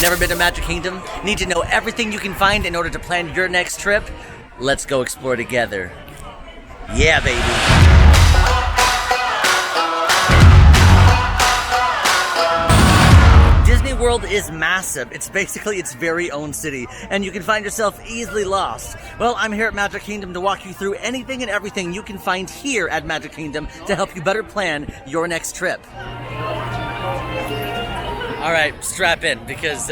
Never been to Magic Kingdom? Need to know everything you can find in order to plan your next trip? Let's go explore together. Yeah, baby. Disney World is massive. It's basically its very own city, and you can find yourself easily lost. Well, I'm here at Magic Kingdom to walk you through anything and everything you can find here at Magic Kingdom to help you better plan your next trip. All right, strap in, because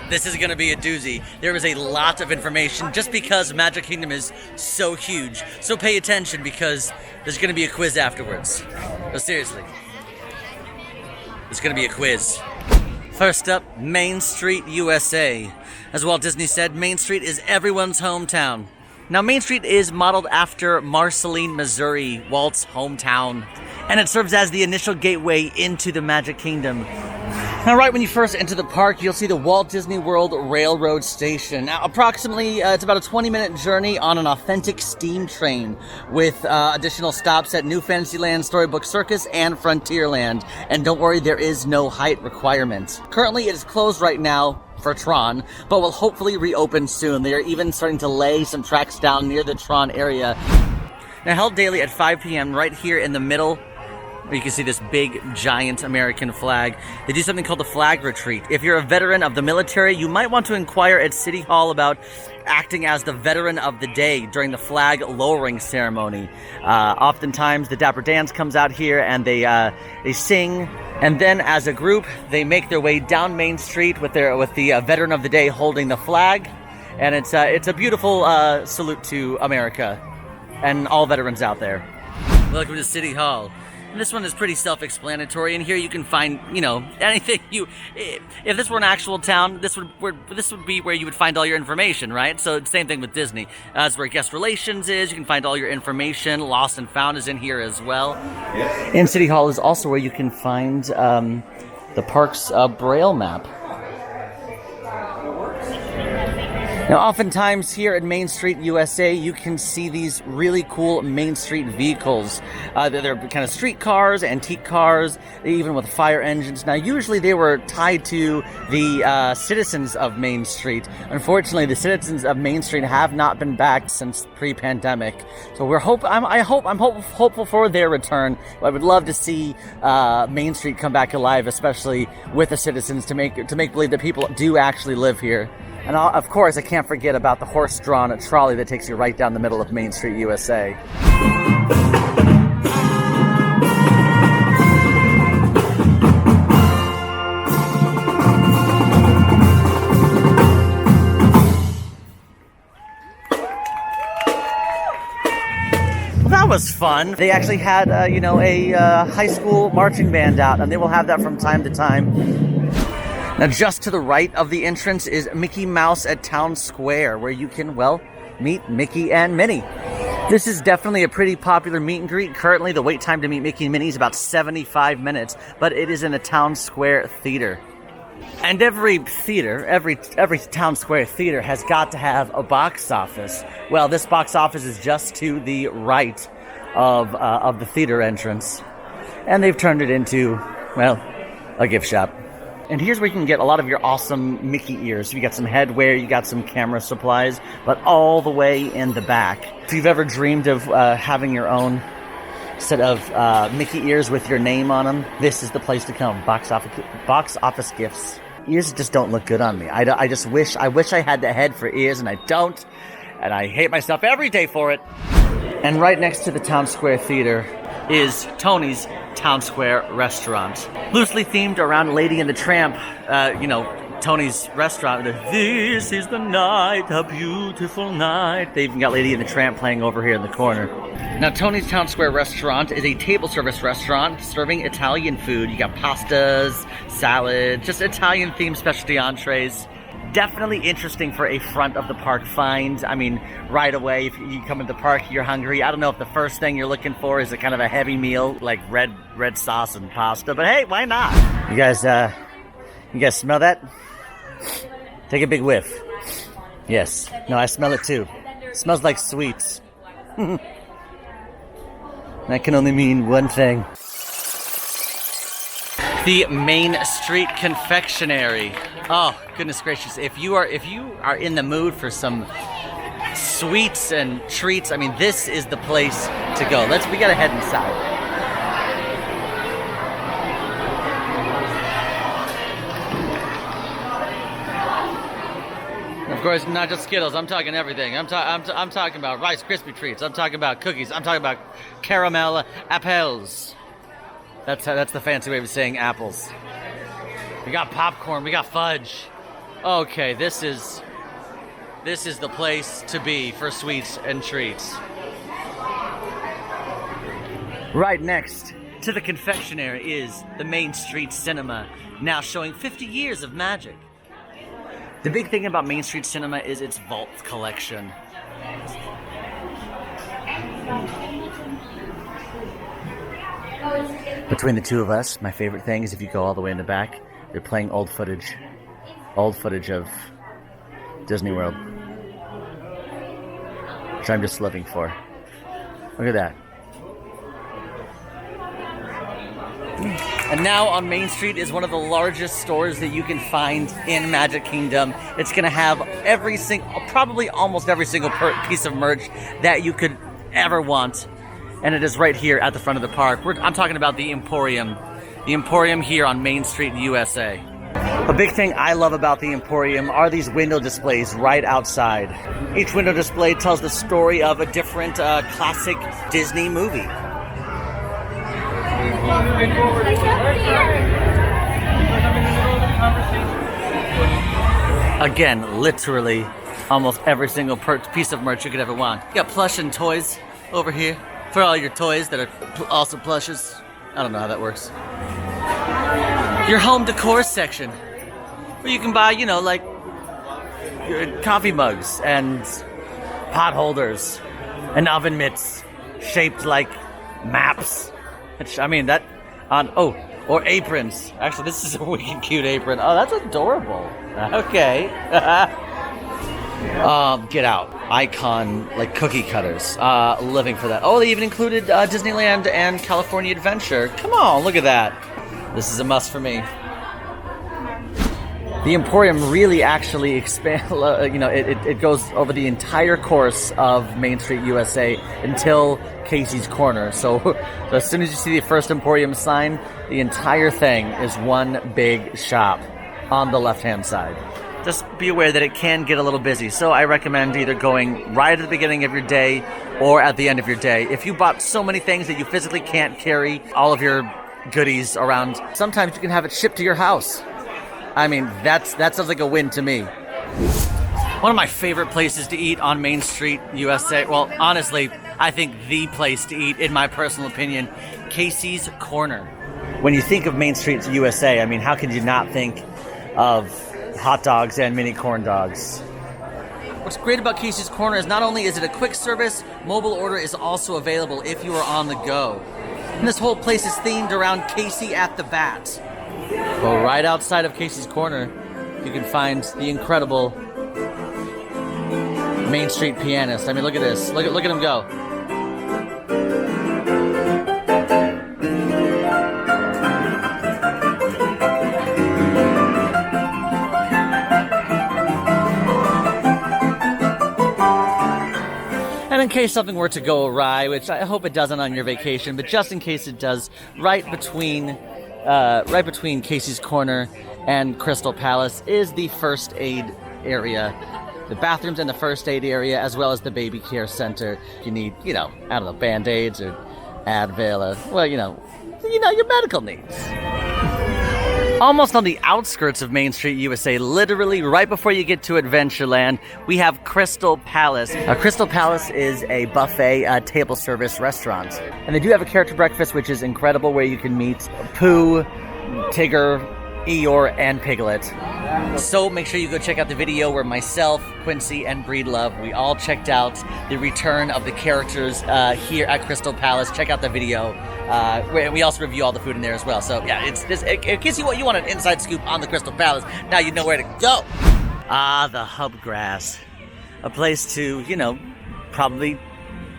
this is going to be a doozy. There is a lot of information just because Magic Kingdom is so huge. So pay attention, because there's going to be a quiz afterwards. No, seriously. There's going to be a quiz. First up, Main Street, USA. As Walt Disney said, Main Street is everyone's hometown. Now, Main Street is modeled after Marceline, Missouri, Walt's hometown, and it serves as the initial gateway into the Magic Kingdom. Now, right when you first enter the park, you'll see the Walt Disney World Railroad Station. Now, approximately, it's about a 20-minute journey on an authentic steam train with additional stops at New Fantasyland, Storybook Circus, and Frontierland. And don't worry, there is no height requirement. Currently, it is closed right now for Tron, but will hopefully reopen soon. They are even starting to lay some tracks down near the Tron area. Now, held daily at 5 p.m. right here in the middle, you can see this big, giant American flag. They do something called the flag retreat. If you're a veteran of the military, you might want to inquire at City Hall about acting as the veteran of the day during the flag lowering ceremony. Oftentimes, the Dapper Dans comes out here and they sing, and then as a group, they make their way down Main Street with the veteran of the day holding the flag, and it's a beautiful salute to America and all veterans out there. Welcome to City Hall. And this one is pretty self-explanatory, and here you can find, anything if this were an actual town, this would be where you would find all your information, right? So same thing with Disney. That's where guest relations is. You can find all your information. Lost and Found is in here as well. Yes. In City Hall is also where you can find the park's Braille map. Now, oftentimes here at Main Street, USA, you can see these really cool Main Street vehicles. They're kind of street cars, antique cars, even with fire engines. Now, usually they were tied to the citizens of Main Street. Unfortunately, the citizens of Main Street have not been back since pre-pandemic. So I'm hopeful for their return. I would love to see Main Street come back alive, especially with the citizens, to make believe that people do actually live here. And of course, I can't forget about the horse-drawn trolley that takes you right down the middle of Main Street, USA. Well, that was fun. They actually had, a high school marching band out, and they will have that from time to time. Now, just to the right of the entrance is Mickey Mouse at Town Square, where you can, meet Mickey and Minnie. This is definitely a pretty popular meet and greet. Currently, the wait time to meet Mickey and Minnie is about 75 minutes, but it is in a Town Square theater. And every Town Square theater has got to have a box office. Well, this box office is just to the right of the theater entrance. And they've turned it into, a gift shop. And here's where you can get a lot of your awesome Mickey ears. You got some headwear, you got some camera supplies, but all the way in the back. If you've ever dreamed of having your own set of Mickey ears with your name on them, this is the place to come. Box office gifts. Ears just don't look good on me. I wish I had the head for ears, and I don't. And I hate myself every day for it. And right next to the Town Square Theater is Tony's Town Square Restaurant. Loosely themed around Lady and the Tramp, Tony's restaurant. This is the night, a beautiful night. They even got Lady and the Tramp playing over here in the corner. Now, Tony's Town Square Restaurant is a table service restaurant serving Italian food. You got pastas, salad, just Italian-themed specialty entrees. Definitely interesting for a front of the park find. I mean, right away, if you come into the park, you're hungry. I don't know if the first thing you're looking for is a kind of a heavy meal like red sauce and pasta, but hey, why not? You guys smell that? Take a big whiff. Yes. No, I smell it too. It smells like sweets. That can only mean one thing. The Main Street Confectionery. Oh, goodness gracious. If you are in the mood for some sweets and treats, I mean, this is the place to go. We gotta head inside. Of course, not just Skittles. I'm talking everything. I'm talking about Rice Krispie treats. I'm talking about cookies. I'm talking about caramel apples. That's the fancy way of saying apples. We got popcorn. We got fudge. Okay, this is the place to be for sweets and treats. Right next to the confectionery is the Main Street Cinema, now showing 50 years of magic. The big thing about Main Street Cinema is its vault collection. Between the two of us, my favorite thing is if you go all the way in the back, they're playing old footage of Disney World, which I'm just living for. Look at that. And now on Main Street is one of the largest stores that you can find in Magic Kingdom. It's going to have probably almost every single piece of merch that you could ever want. And it is right here at the front of the park. I'm talking about the Emporium. The Emporium here on Main Street, USA. A big thing I love about the Emporium are these window displays right outside. Each window display tells the story of a different classic Disney movie. Again, literally almost every single piece of merch you could ever want. You got plush and toys over here for all your toys that are also plushes. I don't know how that works. Your home decor section, where you can buy, like your coffee mugs and pot holders and oven mitts shaped like maps. Or aprons. Actually, this is a wicked cute apron. Oh, that's adorable. Okay. Get out. Icon, like cookie cutters. Living for that. Oh, they even included Disneyland and California Adventure. Come on, look at that. This is a must for me. The Emporium really actually expands, it goes over the entire course of Main Street USA until Casey's Corner. So as soon as you see the first Emporium sign, the entire thing is one big shop on the left-hand side. Just be aware that it can get a little busy, so I recommend either going right at the beginning of your day or at the end of your day. If you bought so many things that you physically can't carry all of your goodies around, sometimes you can have it shipped to your house. I mean, that sounds like a win to me. One of my favorite places to eat on Main Street, USA, well, honestly, I think the place to eat, in my personal opinion, Casey's Corner. When you think of Main Street, USA, I mean, how could you not think of hot dogs and mini corn dogs? What's great about Casey's Corner is not only is it a quick service, mobile order is also available if you are on the go. And this whole place is themed around Casey at the Bat. Well, right outside of Casey's Corner, you can find the incredible Main Street pianist. I mean, look at this. Look at him go. And in case something were to go awry, which I hope it doesn't on your vacation, but just in case it does, right between Casey's Corner and Crystal Palace is the first aid area. The bathrooms and the first aid area, as well as the baby care center. You need, Band-Aids or Advil or, your medical needs. Almost on the outskirts of Main Street, USA, literally right before you get to Adventureland, we have Crystal Palace. Crystal Palace is a buffet table service restaurant. And they do have a character breakfast, which is incredible, where you can meet Pooh, Tigger, Eeyore, and Piglet. So make sure you go check out the video where myself, Quincy, and Breedlove, we all checked out the return of the characters here at Crystal Palace. Check out the video. We also review all the food in there as well. So yeah, it gives you what you want, an inside scoop on the Crystal Palace. Now you know where to go. The Hub Grass. A place to, probably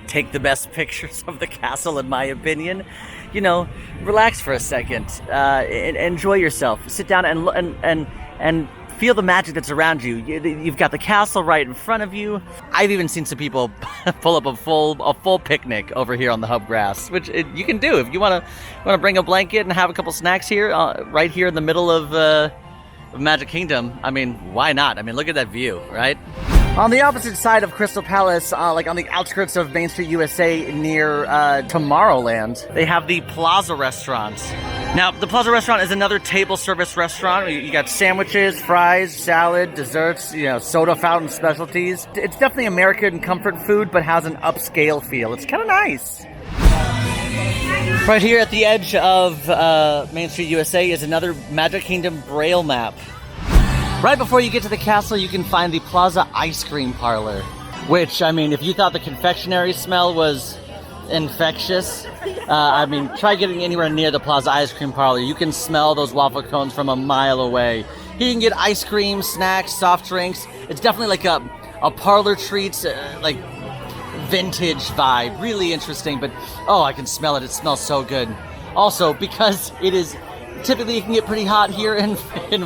take the best pictures of the castle, in my opinion. relax for a second, enjoy yourself, sit down and feel the magic that's around you. You've got the castle right in front of you. I've even seen some people pull up a full picnic over here on the hub grass, which you can do if you want to bring a blanket and have a couple snacks here, right here in the middle of Magic Kingdom. I mean, why not? I mean, look at that view, right? On the opposite side of Crystal Palace, like on the outskirts of Main Street USA near Tomorrowland, they have the Plaza Restaurant. Now, the Plaza Restaurant is another table service restaurant. You got sandwiches, fries, salad, desserts, soda fountain specialties. It's definitely American comfort food, but has an upscale feel. It's kind of nice. Right here at the edge of Main Street USA is another Magic Kingdom Braille map. Right before you get to the castle, you can find the Plaza Ice Cream Parlor, which, I mean, if you thought the confectionery smell was infectious, try getting anywhere near the Plaza Ice Cream Parlor. You can smell those waffle cones from a mile away. Here you can get ice cream, snacks, soft drinks. It's definitely like a parlor treats, like vintage vibe. Really interesting, but I can smell it. It smells so good. Also, because typically it can get pretty hot here in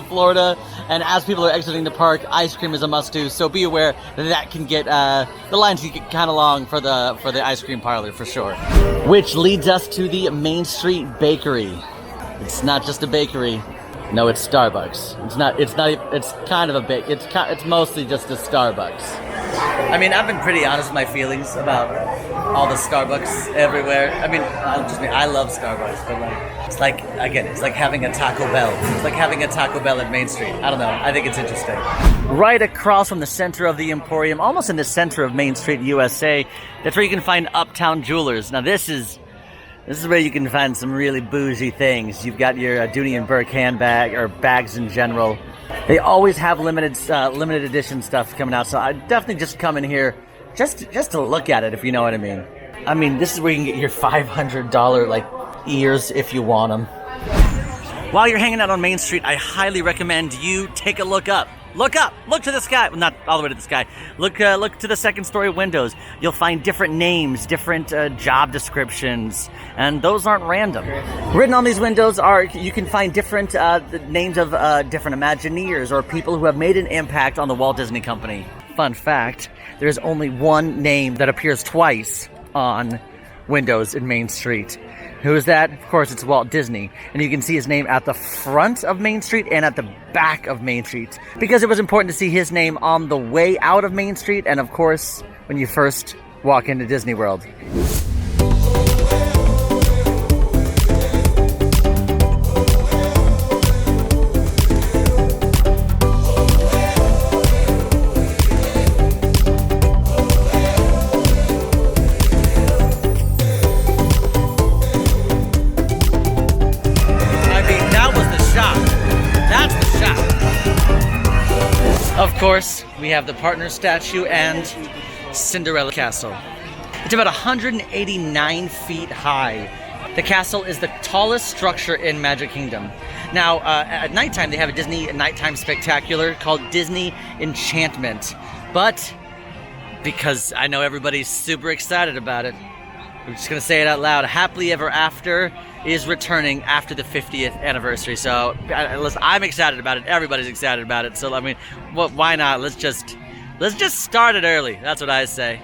Florida, and as people are exiting the park, ice cream is a must-do. So be aware that can get the lines can get kind of long for the ice cream parlor for sure. Which leads us to the Main Street Bakery. It's not just a bakery. No, it's Starbucks. It's not. It's kind of a bake. It's mostly just a Starbucks. I mean, I've been pretty honest with my feelings about all the Starbucks everywhere. I mean, I love Starbucks, but it's like having a Taco Bell. It's like having a Taco Bell at Main Street. I don't know. I think it's interesting. Right across from the center of the Emporium, almost in the center of Main Street, USA, that's where you can find Uptown Jewelers. Now, this is where you can find some really bougie things. You've got your Dooney and Burke handbag, or bags in general. They always have limited edition stuff coming out, so I definitely just come in here just to look at it, if you know what I mean. I mean, this is where you can get your $500 ears if you want them. While you're hanging out on Main Street, I highly recommend you take a look up. Look up! Look to the sky! Well, not all the way to the sky. Look to the second story windows. You'll find different names, different job descriptions, and those aren't random. Written on these windows you can find different names of different Imagineers or people who have made an impact on the Walt Disney Company. Fun fact, there's only one name that appears twice on windows in Main Street. Who is that? Of course, it's Walt Disney. And you can see his name at the front of Main Street and at the back of Main Street. Because it was important to see his name on the way out of Main Street and, of course, when you first walk into Disney World. Of course, we have the Partner statue and Cinderella Castle. It's about 189 feet high. The castle is the tallest structure in Magic Kingdom. Now, at nighttime, they have a Disney nighttime spectacular called Disney Enchantment. But because I know everybody's super excited about it, I'm just going to say it out loud. Happily Ever After is returning after the 50th anniversary. So, listen, I'm excited about it. Everybody's excited about it. So, I mean, why not? Let's just start it early. That's what I say.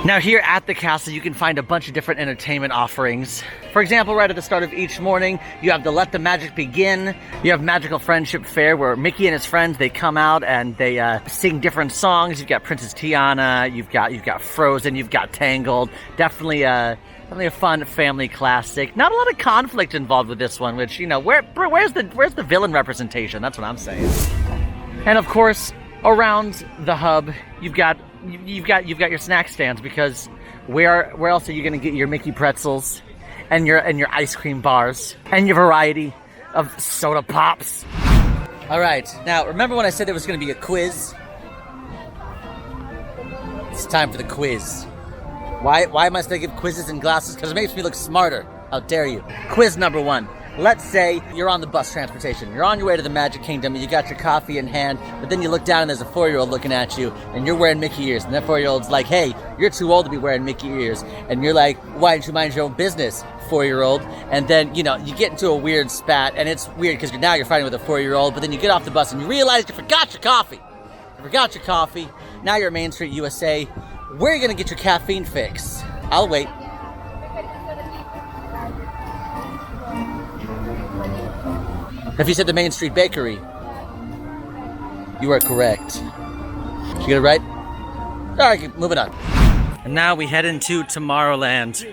Now, here at the castle, you can find a bunch of different entertainment offerings. For example, right at the start of each morning, you have the Let the Magic Begin. You have Magical Friendship Fair, where Mickey and his friends, they come out and they sing different songs. You've got Princess Tiana, you've got Frozen, you've got Tangled. Definitely a fun family classic. Not a lot of conflict involved with this one, which, where's the villain representation? That's what I'm saying. And of course, around the hub, you've got your snack stands, because where else are you going to get your Mickey pretzels and your ice cream bars and your variety of soda pops? All right, now remember when I said there was going to be a quiz? It's time for the quiz. Why must I give quizzes and glasses? Because it makes me look smarter. How dare you? Quiz number 1. Let's say you're on the bus transportation. You're on your way to the Magic Kingdom, and you got your coffee in hand, but then you look down and there's a 4-year-old looking at you, and you're wearing Mickey ears. And that 4-year-old's like, hey, you're too old to be wearing Mickey ears. And you're like, why don't you mind your own business? 4-year-old, and then, you get into a weird spat, and it's weird because now you're fighting with a 4-year-old, but then you get off the bus and you realize you forgot your coffee. Now you're at Main Street, USA. Where are you going to get your caffeine fix? I'll wait. If you said the Main Street Bakery, you are correct. Did you get it right? All right, moving on. And now we head into Tomorrowland.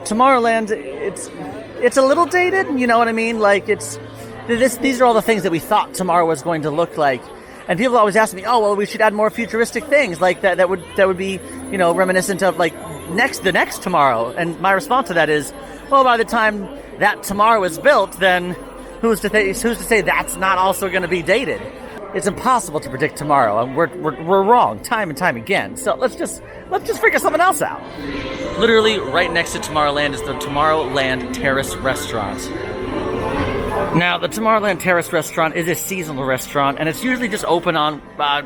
Tomorrowland, it's a little dated, you know what I mean? Like these are all the things that we thought tomorrow was going to look like. And people always ask me, oh, well, we should add more futuristic things like that would be, reminiscent of like the next tomorrow. And my response to that is, well, by the time that tomorrow is built, then who's to say that's not also going to be dated? It's impossible to predict tomorrow, and we're wrong time and time again. So let's just figure something else out. Literally right next to Tomorrowland is the Tomorrowland Terrace Restaurant. Now, the Tomorrowland Terrace Restaurant is a seasonal restaurant, and it's usually just open on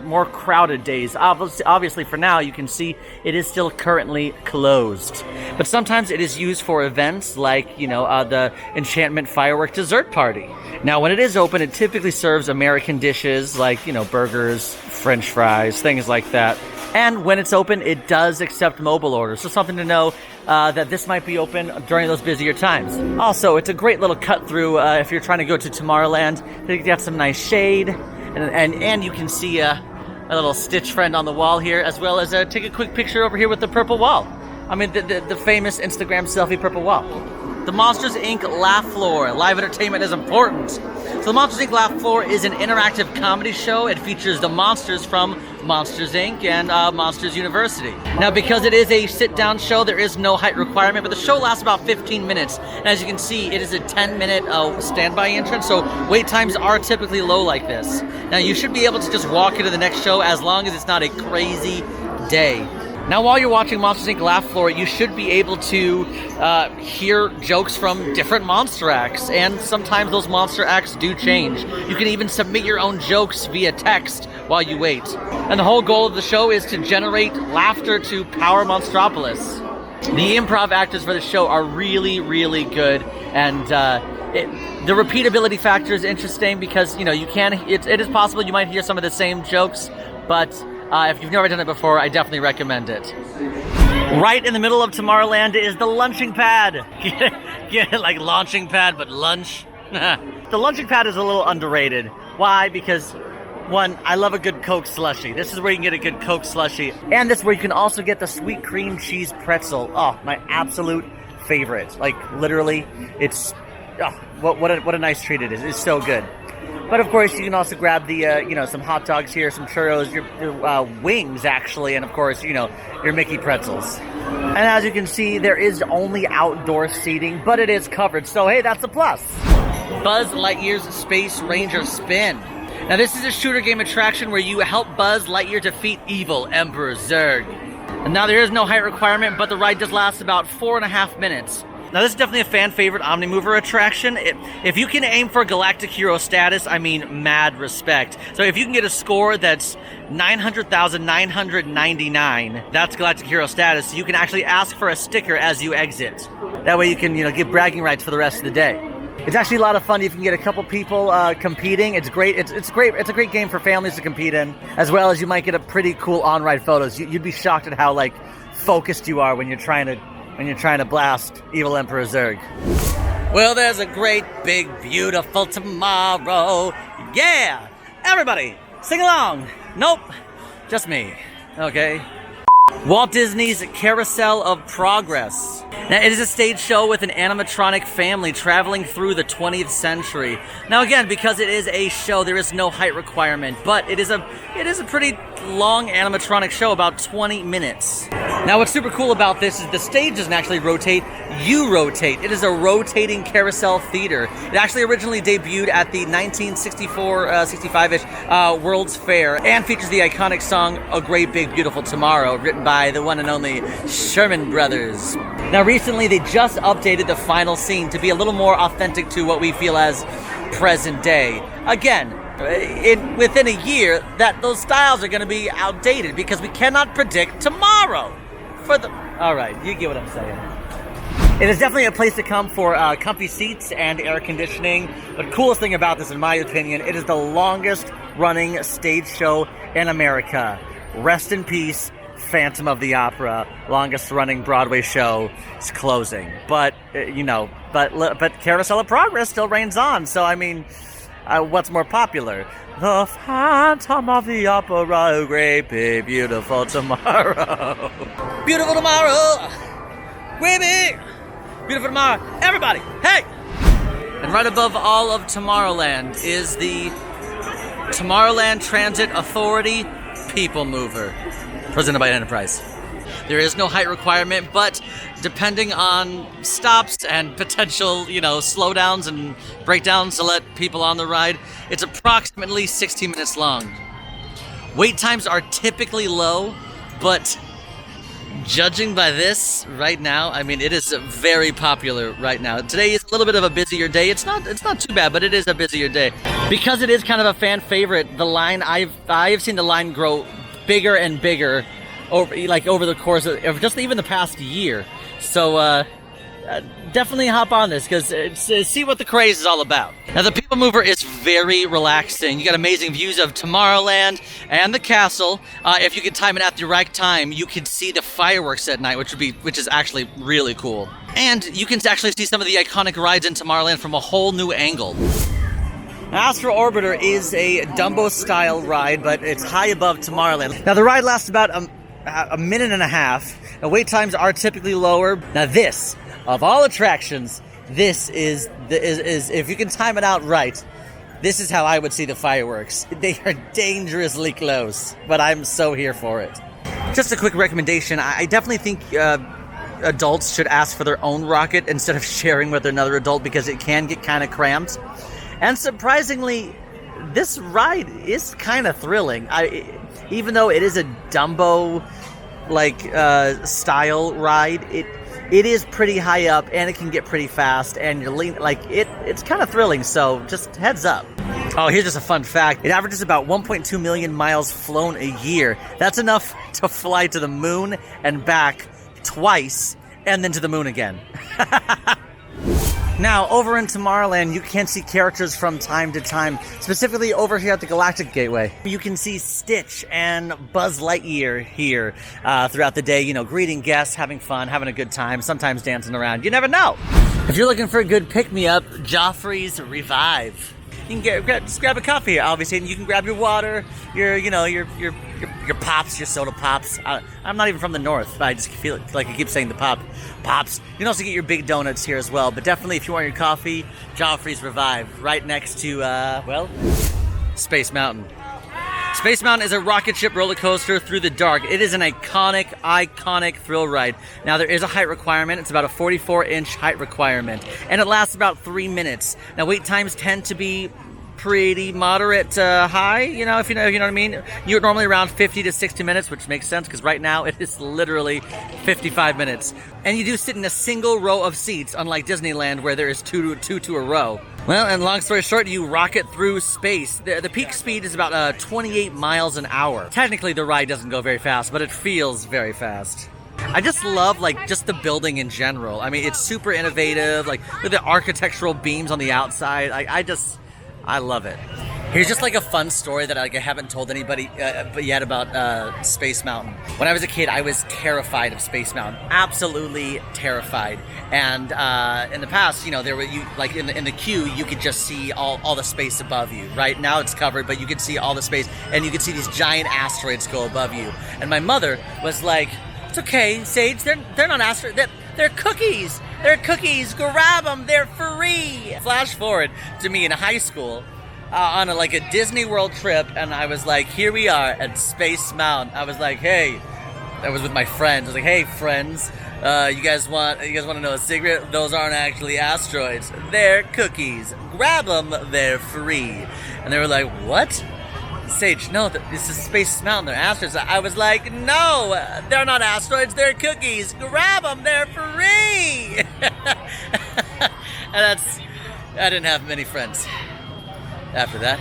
more crowded days. Obviously, for now, you can see it is still currently closed. But sometimes it is used for events like, the Enchantment Firework Dessert Party. Now, when it is open, it typically serves American dishes like, burgers, French fries, things like that. And when it's open, it does accept mobile orders. So something to know that this might be open during those busier times. Also, it's a great little cut through if you're trying to go to Tomorrowland. They got some nice shade, and you can see a little Stitch friend on the wall here, as well as take a quick picture over here with the purple wall. I mean, the famous Instagram selfie purple wall. The Monsters, Inc. Laugh Floor. Live entertainment is important. So the Monsters, Inc. Laugh Floor is an interactive comedy show. It features the monsters from Monsters, Inc. and Monsters University. Now, because it is a sit-down show, there is no height requirement, but the show lasts about 15 minutes. And as you can see, it is a 10-minute standby entrance, so wait times are typically low like this. Now, you should be able to just walk into the next show as long as it's not a crazy day. Now, while you're watching Monsters, Inc. Laugh Floor, you should be able to hear jokes from different monster acts, and sometimes those monster acts do change. You can even submit your own jokes via text while you wait. And the whole goal of the show is to generate laughter to power Monstropolis. The improv actors for the show are really, really good, and the repeatability factor is interesting because, it is possible you might hear some of the same jokes, but if you've never done it before, I definitely recommend it. Right in the middle of Tomorrowland is the lunching pad. Get it like launching pad, but lunch. The lunching pad is a little underrated. Why? Because, one, I love a good Coke slushie. This is where you can get a good Coke slushie. And this is where you can also get the sweet cream cheese pretzel. Oh, my absolute favorite. Like, literally, it's... Oh, what a nice treat it is. It's so good. But of course, you can also grab the, some hot dogs here, some churros, your wings, actually, and of course, your Mickey pretzels. And as you can see, there is only outdoor seating, but it is covered, so hey, that's a plus. Buzz Lightyear's Space Ranger Spin. Now, this is a shooter game attraction where you help Buzz Lightyear defeat evil Emperor Zurg. And now, there is no height requirement, but the ride does last about 4.5 minutes. Now, this is definitely a fan-favorite Omnimover attraction. If you can aim for Galactic Hero status, I mean, mad respect. So if you can get a score that's 900,999, that's Galactic Hero status, you can actually ask for a sticker as you exit. That way you can, get bragging rights for the rest of the day. It's actually a lot of fun. You can get a couple people competing. It's great. It's great. It's a great game for families to compete in, as well as you might get a pretty cool on-ride photos. You'd be shocked at how, focused you are when you're trying to blast evil Emperor Zurg. Well, there's a great, big, beautiful tomorrow. Yeah! Everybody, sing along. Nope, just me. Okay. Walt Disney's Carousel of Progress. Now, it is a stage show with an animatronic family traveling through the 20th century. Now, again, because it is a show, there is no height requirement, but it is a pretty long animatronic show, about 20 minutes. Now, what's super cool about this is the stage doesn't actually rotate, you rotate. It is a rotating carousel theater. It actually originally debuted at the 1964-65-ish World's Fair and features the iconic song, A Great Big Beautiful Tomorrow, written by the one and only Sherman Brothers. Now, recently, they just updated the final scene to be a little more authentic to what we feel as present day. Again, within a year, those styles are going to be outdated because we cannot predict tomorrow. All right, you get what I'm saying. It is definitely a place to come for comfy seats and air conditioning. But coolest thing about this, in my opinion, it is the longest running stage show in America. Rest in peace, Phantom of the Opera, longest running Broadway show, is closing. But, but Carousel of Progress still reigns on. So, I mean, what's more popular? The Phantom of the Opera, a great big beautiful tomorrow. Beautiful tomorrow, great big beautiful tomorrow. Everybody, hey! And right above all of Tomorrowland is the Tomorrowland Transit Authority People Mover, presented by Enterprise. There is no height requirement, but depending on stops and potential, slowdowns and breakdowns to let people on the ride, it's approximately 60 minutes long. Wait times are typically low, but judging by this right now, I mean, it is very popular right now. Today is a little bit of a busier day. It's not too bad, but it is a busier day. Because it is kind of a fan favorite, the line, I've seen the line grow bigger and bigger over the course of just even the past year. So definitely hop on this, because see what the craze is all about. Now, the People Mover is very relaxing. You got amazing views of Tomorrowland and the castle. If you can time it at the right time, you can see the fireworks at night, which is actually really cool. And you can actually see some of the iconic rides in Tomorrowland from a whole new angle. Astro Orbiter is a Dumbo-style ride, but it's high above Tomorrowland. Now, the ride lasts about a minute and a half. Now, wait times are typically lower. Now, this, of all attractions, this is if you can time it out right, this is how I would see the fireworks. They are dangerously close, but I'm so here for it. Just a quick recommendation. I definitely think adults should ask for their own rocket instead of sharing with another adult, because it can get kind of cramped. And surprisingly, this ride is kind of thrilling. Even though it is a Dumbo style ride, it is pretty high up, and it can get pretty fast, and you're it's kind of thrilling. So just heads up. Oh, here's just a fun fact. It averages about 1.2 million miles flown a year. That's enough to fly to the moon and back twice, and then to the moon again. Now, over in Tomorrowland, you can see characters from time to time, specifically over here at the Galactic Gateway. You can see Stitch and Buzz Lightyear here throughout the day, greeting guests, having fun, having a good time, sometimes dancing around. You never know. If you're looking for a good pick-me-up, Joffrey's Revive. You can just grab a coffee here, obviously, and you can grab your water, your pops, your soda pops. I'm not even from the north, but I just feel like I keep saying the pops. You can also get your big donuts here as well, but definitely if you want your coffee, Joffrey's Revive, right next to, Space Mountain. Space Mountain is a rocket ship roller coaster through the dark. It is an iconic thrill ride. Now, there is a height requirement. It's about a 44-inch height requirement, and it lasts about 3 minutes. Now, wait times tend to be pretty moderate high, if you know what I mean. You're normally around 50 to 60 minutes, which makes sense because right now it is literally 55 minutes. And you do sit in a single row of seats, unlike Disneyland where there is two to a row. Well, and long story short, you rocket through space. The peak speed is about 28 miles an hour. Technically, the ride doesn't go very fast, but it feels very fast. I just love, just the building in general. I mean, it's super innovative, with the architectural beams on the outside. I love it. Here's just a fun story that I haven't told anybody yet about Space Mountain. When I was a kid, I was terrified of Space Mountain, absolutely terrified. And in the past, there were in the queue, you could just see all the space above you. Right now, it's covered, but you could see all the space, and you could see these giant asteroids go above you. And my mother was like, "It's okay, Sage. They're not asteroids. They're cookies. They're cookies. Grab them. They're free." Flash forward to me in high school. On a Disney World trip, and I was like, here we are at Space Mountain. I was like, hey, I was with my friends. I was like, hey, friends, you guys want to know a secret? Those aren't actually asteroids. They're cookies. Grab them. They're free. And they were like, what? Sage, no, this is Space Mountain. They're asteroids. I was like, no, they're not asteroids. They're cookies. Grab them. They're free. And I didn't have many friends after that.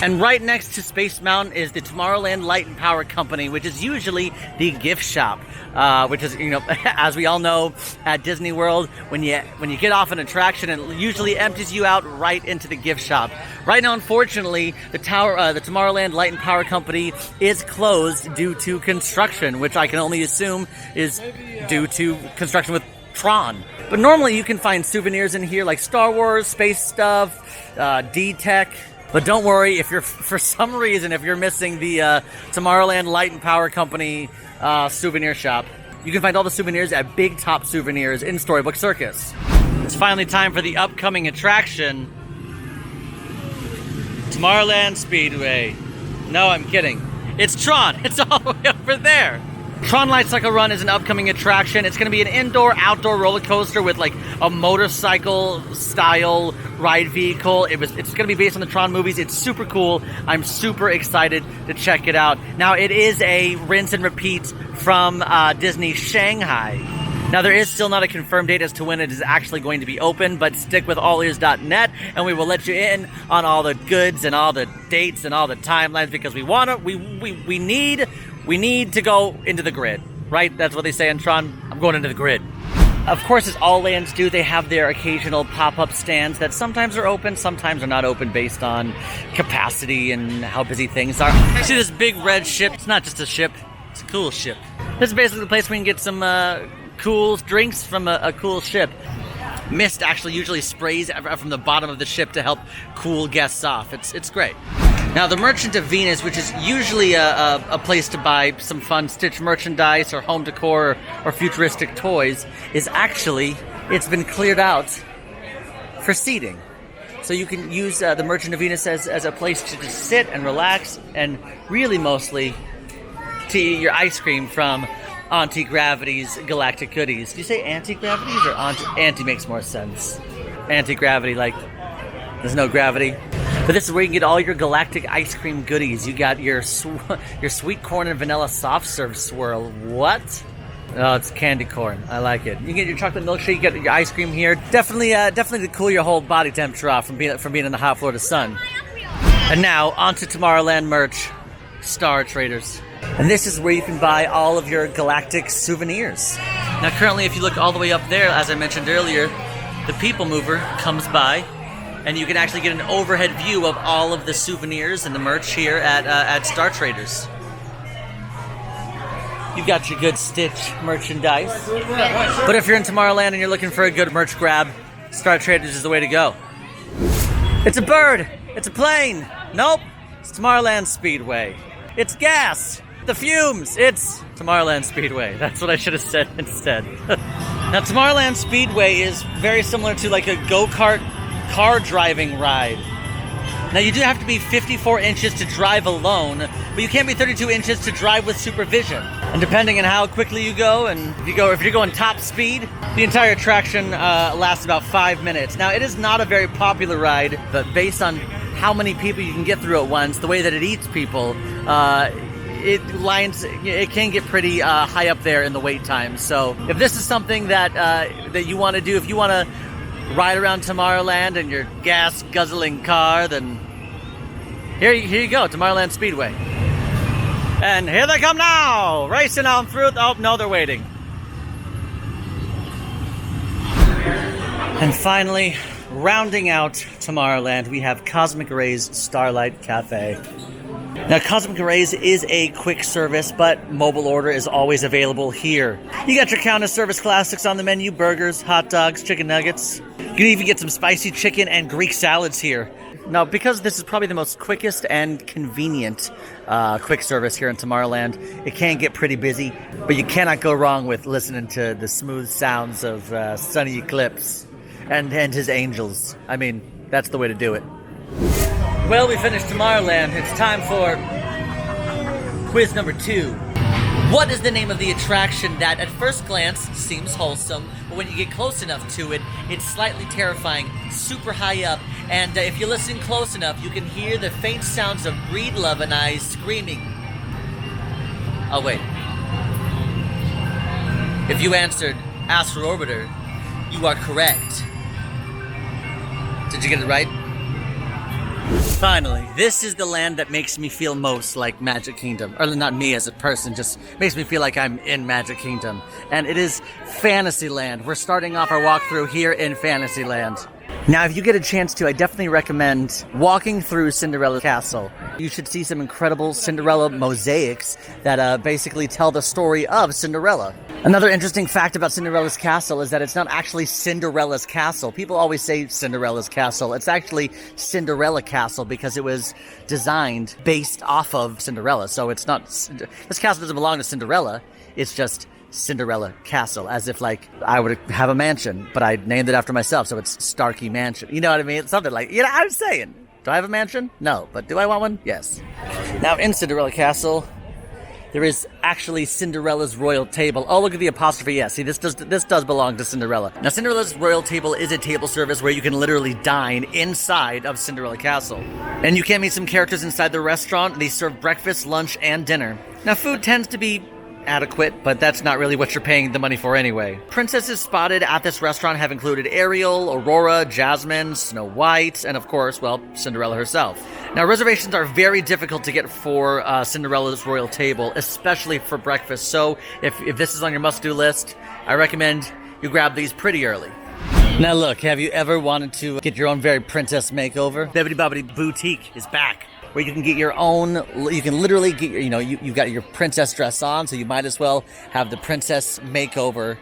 And right next to Space Mountain is the Tomorrowland Light and Power Company, which is usually the gift shop. Which is, you know, as we all know, at Disney World, when you get off an attraction, it usually empties you out right into the gift shop. Right now, unfortunately, the Tomorrowland Light and Power Company is closed due to construction, which I can only assume is due to construction with Tron. But normally you can find souvenirs in here like Star Wars, space stuff, D-Tech. But don't worry, if you're, for some reason, if you're missing the Tomorrowland Light and Power Company souvenir shop, you can find all the souvenirs at Big Top Souvenirs in Storybook Circus. It's finally time for the upcoming attraction, Tomorrowland Speedway. No, I'm kidding. It's Tron. It's all the way over there. Tron Light Cycle Run is an upcoming attraction. It's going to be an indoor-outdoor roller coaster with like a motorcycle-style ride vehicle. It's going to be based on the Tron movies. It's super cool. I'm super excited to check it out. Now, it is a rinse and repeat from Disney Shanghai. Now, there is still not a confirmed date as to when it is actually going to be open, but stick with AllEars.net, and we will let you in on all the goods and all the dates and all the timelines, because we need to go into the grid, right? That's what they say in Tron. I'm going into the grid. Of course, as all lands do, they have their occasional pop-up stands that sometimes are open, sometimes are not open based on capacity and how busy things are. See this big red ship? It's not just a ship, it's a cool ship. This is basically the place where you can get some cool drinks from a cool ship. Mist actually usually sprays from the bottom of the ship to help cool guests off. It's great. Now, the Merchant of Venus, which is usually a place to buy some fun Stitch merchandise or home decor or futuristic toys, is actually, it's been cleared out for seating. So you can use the Merchant of Venus as a place to just sit and relax and really mostly to eat your ice cream from Auntie Gravity's Galactic Goodies. Do you say Anti-Gravity's or Auntie makes more sense? Anti-Gravity, like there's no gravity. But this is where you can get all your galactic ice cream goodies. You got your sweet corn and vanilla soft serve swirl. What? Oh, it's candy corn. I like it. You can get your chocolate milkshake. You get your ice cream here. Definitely to cool your whole body temperature off from being in the hot Florida sun. And now onto Tomorrowland merch, Star Traders. And this is where you can buy all of your galactic souvenirs. Now, currently, if you look all the way up there, as I mentioned earlier, the People Mover comes by, and you can actually get an overhead view of all of the souvenirs and the merch here at Star Traders. You've got your good Stitch merchandise. But if you're in Tomorrowland and you're looking for a good merch grab, Star Traders is the way to go. It's a bird. It's a plane. Nope. It's Tomorrowland Speedway. It's gas. The fumes. It's Tomorrowland Speedway. That's what I should have said instead. Now, Tomorrowland Speedway is very similar to like a go-kart car driving ride. Now, you do have to be 54 inches to drive alone, but you can't be 32 inches to drive with supervision. And depending on how quickly you go, and if you're going top speed, the entire attraction lasts about 5 minutes. Now, it is not a very popular ride, but based on how many people you can get through at once, the way that it eats people, it can get pretty high up there in the wait time. So if this is something that you want to do, if you want to ride around Tomorrowland in your gas guzzling car, then here you go, Tomorrowland Speedway. And here they come now, racing on through. Oh no, they're waiting. And finally, rounding out Tomorrowland, we have Cosmic Rays Starlight Cafe. Now, Cosmic Rays is a quick service, but mobile order is always available here. You got your counter service classics on the menu: burgers, hot dogs, chicken nuggets. You can even get some spicy chicken and Greek salads here. Now, because this is probably the most quickest and convenient quick service here in Tomorrowland, it can get pretty busy, but you cannot go wrong with listening to the smooth sounds of Sunny Eclipse and his angels. I mean, that's the way to do it. Well, we finished Tomorrowland. It's time for quiz number 2. What is the name of the attraction that at first glance seems wholesome, but when you get close enough to it, it's slightly terrifying, super high up, and if you listen close enough, you can hear the faint sounds of Breedlove and I screaming. Oh, wait. If you answered Astro Orbiter, you are correct. Did you get it right? Finally, this is the land that makes me feel most like Magic Kingdom. Or not me as a person, just makes me feel like I'm in Magic Kingdom. And it is Fantasyland. We're starting off our walkthrough here in Fantasyland. Now, if you get a chance to, I definitely recommend walking through Cinderella Castle. You should see some incredible Cinderella mosaics that basically tell the story of Cinderella. Another interesting fact about Cinderella's castle is that it's not actually Cinderella's castle. People always say Cinderella's castle. It's actually Cinderella Castle because it was designed based off of Cinderella. So it's not, this castle doesn't belong to Cinderella. It's just Cinderella Castle, as if like I would have a mansion, but I named it after myself, so it's Starkey Mansion. You know what I mean? It's something like, you know, I'm saying, do I have a mansion? No, but do I want one? Yes. Now in Cinderella Castle, there is actually Cinderella's royal table. Oh, look at the apostrophe. Yeah, see, this does belong to Cinderella. Now, Cinderella's royal table is a table service where you can literally dine inside of Cinderella Castle. And you can meet some characters inside the restaurant. They serve breakfast, lunch, and dinner. Now, food tends to be adequate, but that's not really what you're paying the money for anyway. Princesses spotted at this restaurant have included Ariel, Aurora, Jasmine, Snow White, and of course, well, Cinderella herself. Now, reservations are very difficult to get for Cinderella's royal table, especially for breakfast. So if this is on your must-do list, I recommend you grab these pretty early. Now look, have you ever wanted to get your own very princess makeover? Bibbidi Bobbidi Boutique is back, where you can get your own, you can literally get, you know, you've got your princess dress on, so you might as well have the princess makeover.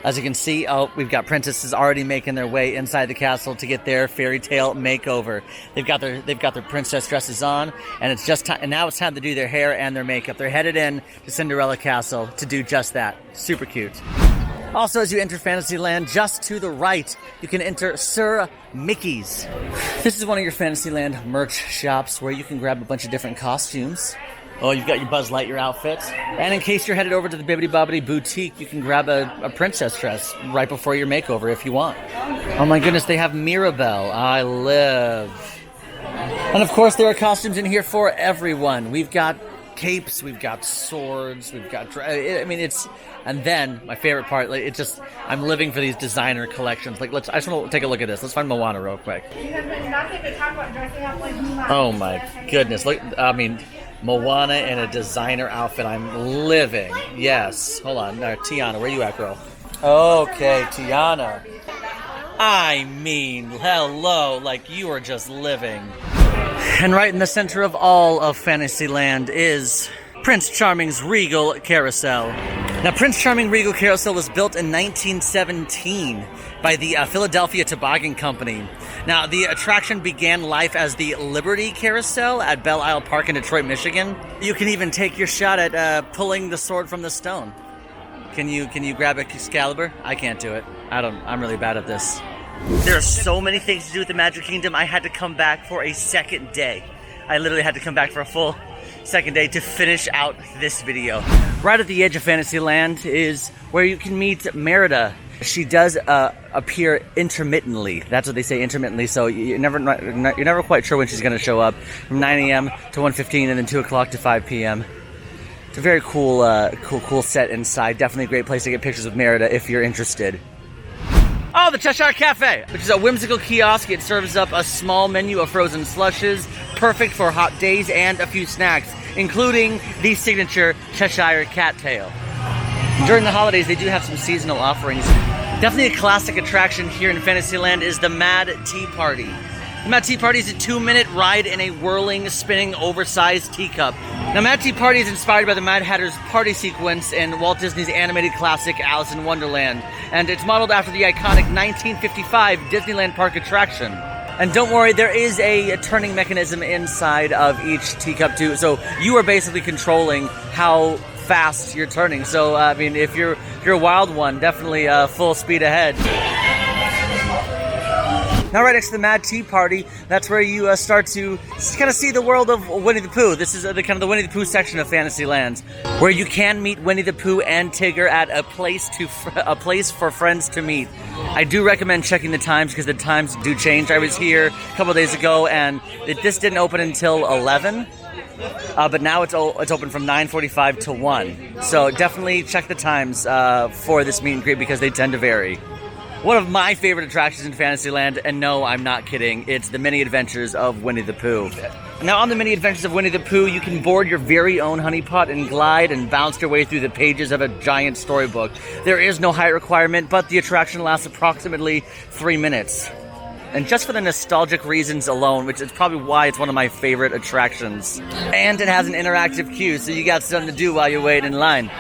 As you can see, oh, we've got princesses already making their way inside the castle to get their fairy tale makeover. They've got their princess dresses on, and it's just time, and now it's time to do their hair and their makeup. They're headed in to Cinderella Castle to do just that. Super cute. Also, as you enter Fantasyland, just to the right, you can enter Sir Mickey's. This is one of your Fantasyland merch shops where you can grab a bunch of different costumes. Oh, you've got your Buzz Lightyear outfit. And in case you're headed over to the Bibbidi Bobbidi Boutique, you can grab a princess dress right before your makeover if you want. Oh my goodness, they have Mirabelle. I live. And of course, there are costumes in here for everyone. We've got capes, we've got swords, we've got, I mean, it's, and then my favorite part, like, it's just, I'm living for these designer collections. Like, I just want to take a look at this. Let's find Moana real quick. Oh my goodness. Look, I mean, Moana in a designer outfit. I'm living. Yes. Hold on. Tiana, where you at, girl? Okay, Tiana. I mean, hello. Like, you are just living. And right in the center of all of Fantasyland is Prince Charming's Regal Carousel. Now, Prince Charming Regal Carousel was built in 1917 by the Philadelphia Toboggan Company. Now, the attraction began life as the Liberty Carousel at Belle Isle Park in Detroit, Michigan. You can even take your shot at pulling the sword from the stone. Can you grab Excalibur? I can't do it. I'm really bad at this. There are so many things to do with the Magic Kingdom, I had to come back for a second day. I literally had to come back for a full second day to finish out this video. Right at the edge of Fantasyland is where you can meet Merida. She does appear intermittently. That's what they say, intermittently. So you're never quite sure when she's going to show up. From 9 a.m. to 1:15, and then 2 o'clock to 5 p.m. It's a very cool set inside. Definitely a great place to get pictures with Merida if you're interested. Oh, the Cheshire Cafe, which is a whimsical kiosk. It serves up a small menu of frozen slushes, perfect for hot days, and a few snacks, including the signature Cheshire Cattail. During the holidays, they do have some seasonal offerings. Definitely a classic attraction here in Fantasyland is the Mad Tea Party. The Mad Tea Party is a 2-minute ride in a whirling, spinning, oversized teacup. Now, Mad Tea Party is inspired by the Mad Hatter's party sequence in Walt Disney's animated classic Alice in Wonderland, and it's modeled after the iconic 1955 Disneyland Park attraction. And don't worry, there is a turning mechanism inside of each teacup too, so you are basically controlling how fast you're turning. So, I mean, if you're a wild one, definitely full speed ahead. Now, right next to the Mad Tea Party, that's where you start to kind of see the world of Winnie the Pooh. This is the kind of the Winnie the Pooh section of Fantasyland, where you can meet Winnie the Pooh and Tigger at a place for friends to meet. I do recommend checking the times because the times do change. I was here a couple days ago, and this didn't open until 11. But now it's open from 9:45 to 1. So definitely check the times for this meet and greet because they tend to vary. one of my favorite attractions in Fantasyland, and no, I'm not kidding, it's the Mini Adventures of Winnie the Pooh. Now, on the Mini Adventures of Winnie the Pooh, you can board your very own honeypot and glide and bounce your way through the pages of a giant storybook. There is no height requirement, but the attraction lasts approximately 3 minutes. And just for the nostalgic reasons alone, which is probably why it's one of my favorite attractions. And it has an interactive queue, so you got something to do while you wait in line.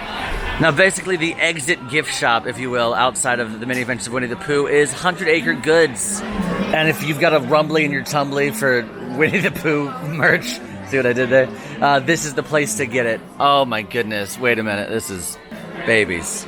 Now, basically, the exit gift shop, if you will, outside of the Mini Adventures of Winnie the Pooh is 100 Acre Goods. And if you've got a rumbly in your tumbly for Winnie the Pooh merch, see what I did there? This is the place to get it. Oh my goodness, wait a minute, this is babies.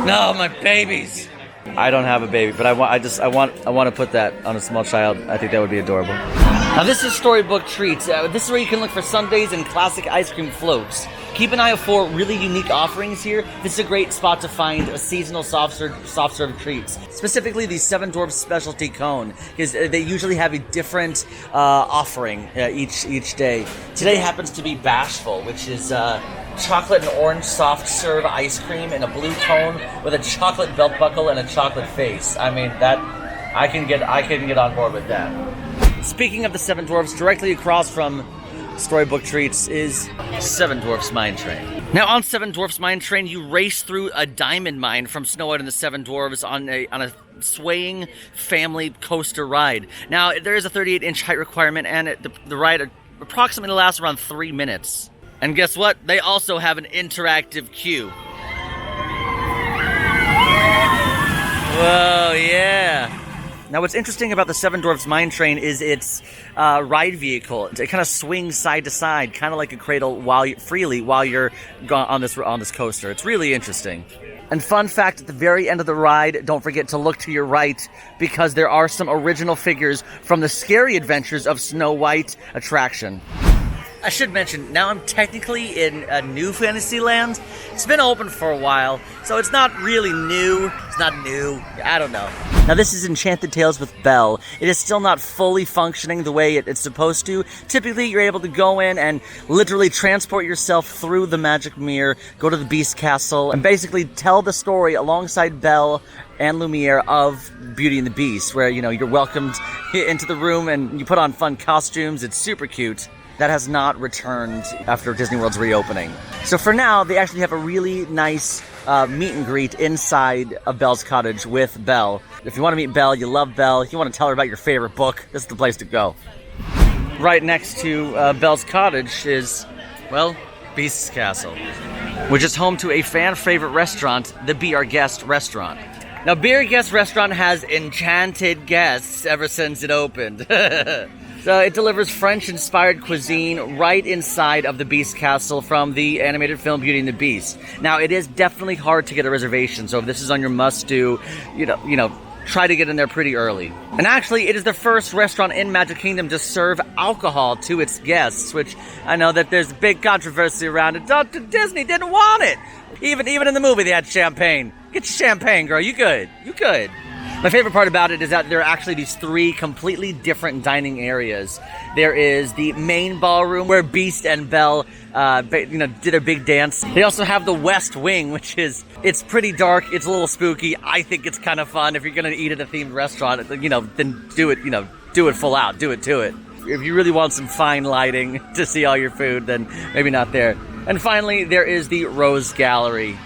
No, my babies! I don't have a baby, but I want to put that on a small child. I think that would be adorable. Now this is Storybook Treats. This is where you can look for sundaes and classic ice cream floats. Keep an eye out for really unique offerings here. This is a great spot to find a seasonal soft serve treats. Specifically the Seven Dwarfs specialty cone, because they usually have a different offering each day. Today happens to be Bashful, which is chocolate and orange soft serve ice cream in a blue cone with a chocolate belt buckle and a chocolate face. I mean, that I can get on board with that. Speaking of the Seven Dwarfs, directly across from Storybook Treats is Seven Dwarfs Mine Train. Now on Seven Dwarfs Mine Train, you race through a diamond mine from Snow White and the Seven Dwarfs on a swaying family coaster ride. Now there is a 38-inch height requirement, and the ride approximately lasts around 3 minutes. And guess what? They also have an interactive queue. Whoa, yeah. Now, what's interesting about the Seven Dwarfs Mine Train is its ride vehicle. It kind of swings side to side, kind of like a cradle while you're on this coaster. It's really interesting. And fun fact, at the very end of the ride, don't forget to look to your right, because there are some original figures from the Scary Adventures of Snow White attraction. I should mention, now I'm technically in a new Fantasyland. It's been open for a while, so it's not really new. It's not new. I don't know. Now this is Enchanted Tales with Belle. It is still not fully functioning the way it's supposed to. Typically, you're able to go in and literally transport yourself through the magic mirror, go to the Beast Castle, and basically tell the story alongside Belle and Lumiere of Beauty and the Beast, where, you know, you're welcomed into the room and you put on fun costumes. It's super cute. That has not returned after Disney World's reopening. So for now, they actually have a really nice meet and greet inside of Belle's cottage with Belle. If you want to meet Belle, you love Belle, if you want to tell her about your favorite book, this is the place to go. Right next to Belle's cottage is, well, Beast's Castle, which is home to a fan favorite restaurant, the Be Our Guest restaurant. Now, Be Our Guest restaurant has enchanted guests ever since it opened. So it delivers French-inspired cuisine right inside of the Beast Castle from the animated film Beauty and the Beast. Now, it is definitely hard to get a reservation, so if this is on your must-do, you know, try to get in there pretty early. And actually, it is the first restaurant in Magic Kingdom to serve alcohol to its guests, which I know that there's big controversy around it. Disney didn't want it. Even in the movie, they had champagne. Get your champagne, girl. You good. You good. My favorite part about it is that there are actually these 3 completely different dining areas. There is the main ballroom where Beast and Belle, did a big dance. They also have the West Wing, it's pretty dark. It's a little spooky. I think it's kind of fun. If you're gonna eat at a themed restaurant, then do it full out. Do it to it. If you really want some fine lighting to see all your food, then maybe not there. And finally, there is the Rose Gallery.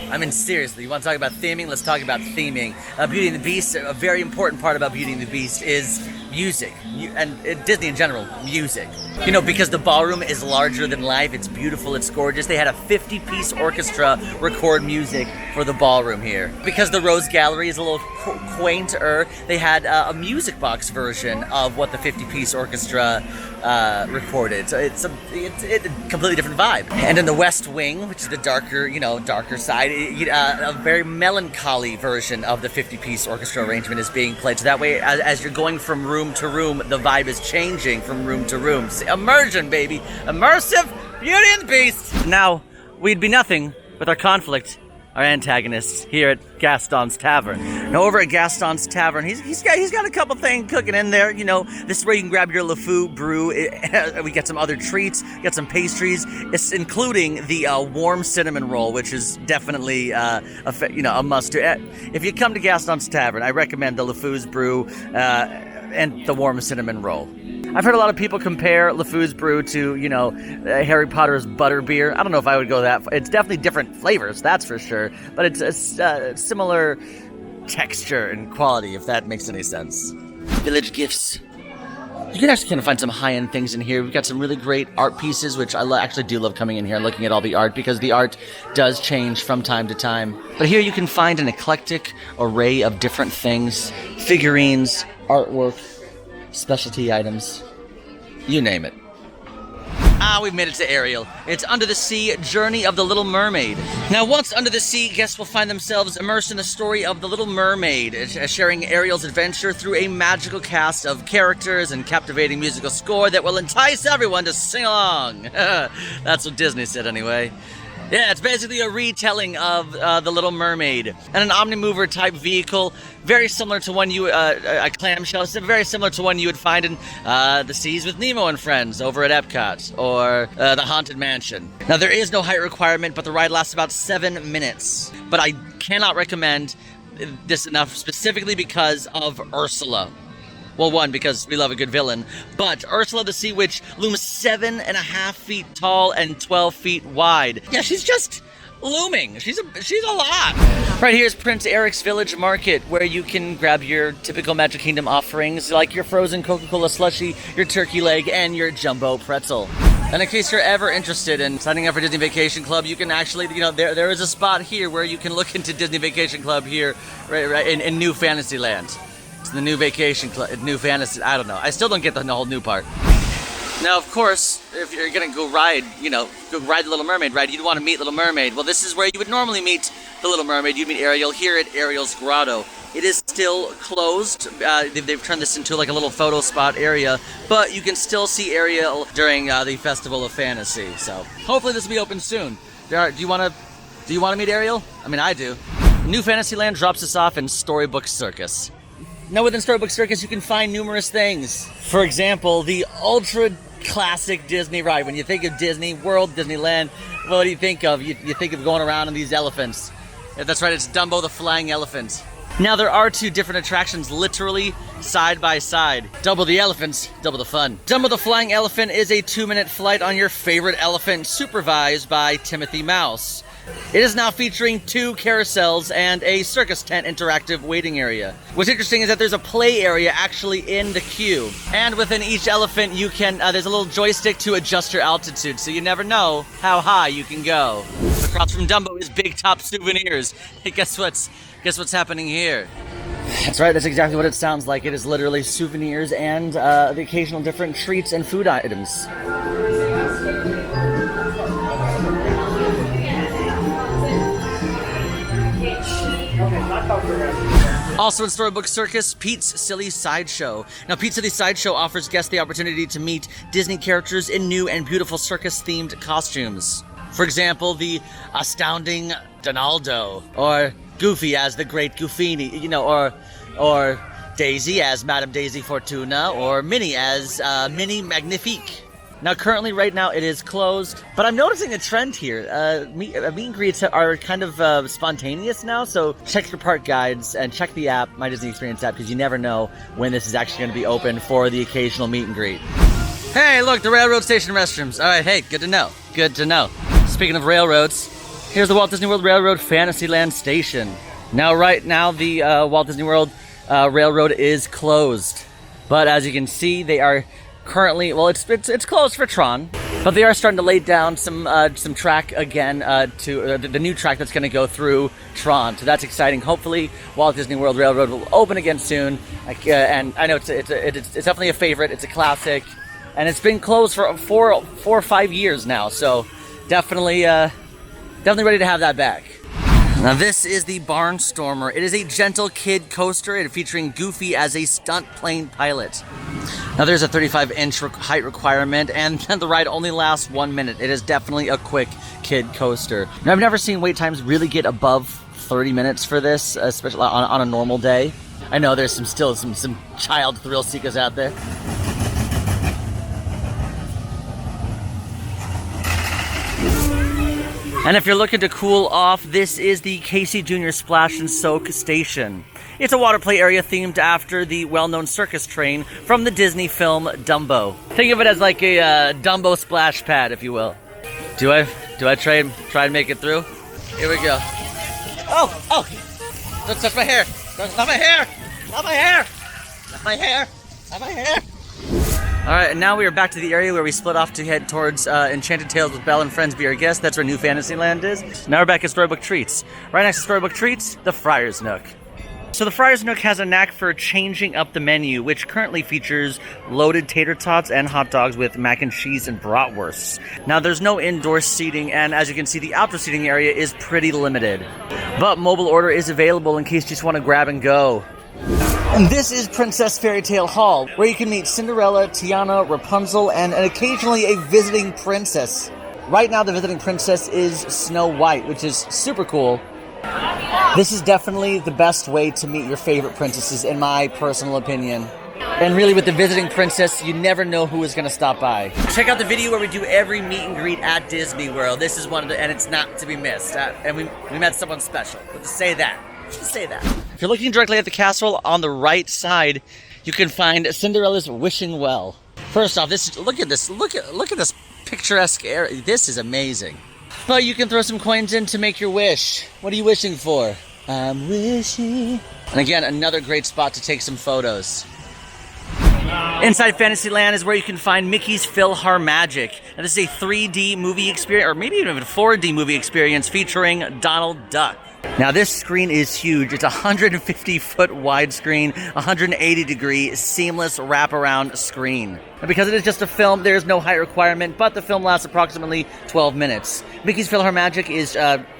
I mean, seriously, you want to talk about theming? Let's talk about theming. Beauty and the Beast, a very important part about Beauty and the Beast is music. And Disney in general, music. You know, because the ballroom is larger than life, it's beautiful, it's gorgeous. They had a 50-piece orchestra record music for the ballroom here. Because the Rose Gallery is a little quainter, they had a music box version of what the 50-piece orchestra recorded. So it's a completely different vibe. And in the West Wing, which is the darker side, a very melancholy version of the 50-piece orchestra arrangement is being played. So that way, as you're going from room to room, the vibe is changing from room to room. Immersion, baby. Immersive Beauty and the Beast. Now, we'd be nothing with our conflict, our antagonists here at Gaston's Tavern. Now over at Gaston's Tavern, he's got a couple things cooking in there. You know, this is where you can grab your LeFou brew. We get some other treats, get some pastries. It's including the warm cinnamon roll, which is definitely a must do. If you come to Gaston's Tavern, I recommend the LeFou's brew and the warm cinnamon roll. I've heard a lot of people compare LeFou's brew to, Harry Potter's butterbeer. I don't know if I would go that far. It's definitely different flavors, that's for sure. But it's a similar texture and quality, if that makes any sense. Village gifts. You can actually kind of find some high-end things in here. We've got some really great art pieces, which I actually do love coming in here and looking at all the art, because the art does change from time to time. But here you can find an eclectic array of different things, figurines, artwork, specialty items, you name it. We've made it to Ariel. It's Under the Sea, Journey of the Little Mermaid. Now, once under the sea, guests will find themselves immersed in the story of the Little Mermaid, sharing Ariel's adventure through a magical cast of characters and captivating musical score that will entice everyone to sing along. That's what Disney said anyway. Yeah, it's basically a retelling of The Little Mermaid. And an Omnimover type vehicle, very similar to one a clamshell, very similar to one you would find in The Seas with Nemo and Friends over at Epcot, or The Haunted Mansion. Now, there is no height requirement, but the ride lasts about 7 minutes. But I cannot recommend this enough, specifically because of Ursula. Well, one, because we love a good villain, but Ursula the Sea Witch looms 7.5 feet tall and 12 feet wide. Yeah, she's just looming. She's a lot. Right here's Prince Eric's Village Market, where you can grab your typical Magic Kingdom offerings, like your frozen Coca-Cola slushie, your turkey leg, and your jumbo pretzel. And in case you're ever interested in signing up for Disney Vacation Club, you can actually, there is a spot here where you can look into Disney Vacation Club here, right in New Fantasyland. It's the new vacation club, new fantasy. I don't know. I still don't get the whole new part. Now, of course, if you're gonna go ride the Little Mermaid ride, you'd want to meet Little Mermaid. Well, this is where you would normally meet the Little Mermaid. You'd meet Ariel here at Ariel's Grotto. It is still closed. They've turned this into like a little photo spot area, but you can still see Ariel during the Festival of Fantasy. So hopefully this will be open soon. Do you want to meet Ariel? I mean, I do. New Fantasyland drops us off in Storybook Circus. Now, within Storybook Circus, you can find numerous things. For example, the ultra classic Disney ride. When you think of Disney World, Disneyland, what do you think of? You think of going around on these elephants. Yeah, that's right, it's Dumbo the Flying Elephant. Now, there are two different attractions, literally side by side. Double the elephants, double the fun. Dumbo the Flying Elephant is a 2-minute flight on your favorite elephant, supervised by Timothy Mouse. It is now featuring 2 carousels and a circus tent interactive waiting area. What's interesting is that there's a play area actually in the queue. And within each elephant, you can there's a little joystick to adjust your altitude, so you never know how high you can go. Across from Dumbo is Big Top Souvenirs. Hey, guess what's happening here? That's right, that's exactly what it sounds like. It is literally souvenirs and the occasional different treats and food items. Also in Storybook Circus, Pete's Silly Sideshow. Now, Pete's Silly Sideshow offers guests the opportunity to meet Disney characters in new and beautiful circus-themed costumes. For example, the astounding Donaldo, or Goofy as the Great Goofini, or Daisy as Madame Daisy Fortuna, or Minnie as Minnie Magnifique. Now, currently, right now, it is closed, but I'm noticing a trend here. Meet and greets are kind of spontaneous now, so check your park guides and check the app, My Disney Experience app, because you never know when this is actually going to be open for the occasional meet and greet. Hey, look, the railroad station restrooms. All right, hey, good to know. Good to know. Speaking of railroads, here's the Walt Disney World Railroad Fantasyland Station. Now, right now, the Walt Disney World Railroad is closed, but as you can see, they are currently, well, it's closed for Tron, but they are starting to lay down some track again to the new track that's going to go through Tron. So that's exciting. Hopefully, Walt Disney World Railroad will open again soon. And I know it's definitely a favorite. It's a classic, and it's been closed for 4 or 5 years now. So definitely ready to have that back. Now, this is the Barnstormer. It is a gentle kid coaster featuring Goofy as a stunt plane pilot. Now, there's a 35-inch height requirement, and the ride only lasts 1 minute. It is definitely a quick kid coaster. Now, I've never seen wait times really get above 30 minutes for this, especially on a normal day. I know there's still some child thrill seekers out there. And if you're looking to cool off, this is the Casey Jr. Splash and Soak Station. It's a water play area themed after the well-known circus train from the Disney film Dumbo. Think of it as like a Dumbo splash pad, if you will. Do I try and make it through? Here we go. Oh! Don't touch my hair! Not my hair! Not my hair! Not my hair! Not my hair! Alright, and now we are back to the area where we split off to head towards Enchanted Tales with Belle and Friends Be Our Guest. That's where New Fantasyland is. Now we're back at Storybook Treats. Right next to Storybook Treats, the Friar's Nook. So the Friar's Nook has a knack for changing up the menu, which currently features loaded tater tots and hot dogs with mac and cheese and bratwursts. Now there's no indoor seating, and as you can see, the outdoor seating area is pretty limited. But mobile order is available in case you just want to grab and go. And this is Princess Fairy Tale Hall, where you can meet Cinderella, Tiana, Rapunzel, and occasionally a visiting princess. Right now the visiting princess is Snow White, which is super cool. This is definitely the best way to meet your favorite princesses, in my personal opinion. And really, with the visiting princess, you never know who is going to stop by. Check out the video where we do every meet and greet at Disney World. This is one of the, and it's not to be missed. And we met someone special. But to say that, just say that. If you're looking directly at the castle on the right side, you can find Cinderella's Wishing Well. First off, look at this picturesque area. This is amazing. But you can throw some coins in to make your wish. What are you wishing for? I'm wishing. And again, another great spot to take some photos. Inside Fantasyland is where you can find Mickey's PhilharMagic. Now this is a 3D movie experience, or maybe even a 4D movie experience featuring Donald Duck. Now this screen is huge. It's a 150-foot widescreen, 180-degree seamless wraparound screen. And because it is just a film, there is no height requirement, but the film lasts approximately 12 minutes. Mickey's PhilharMagic is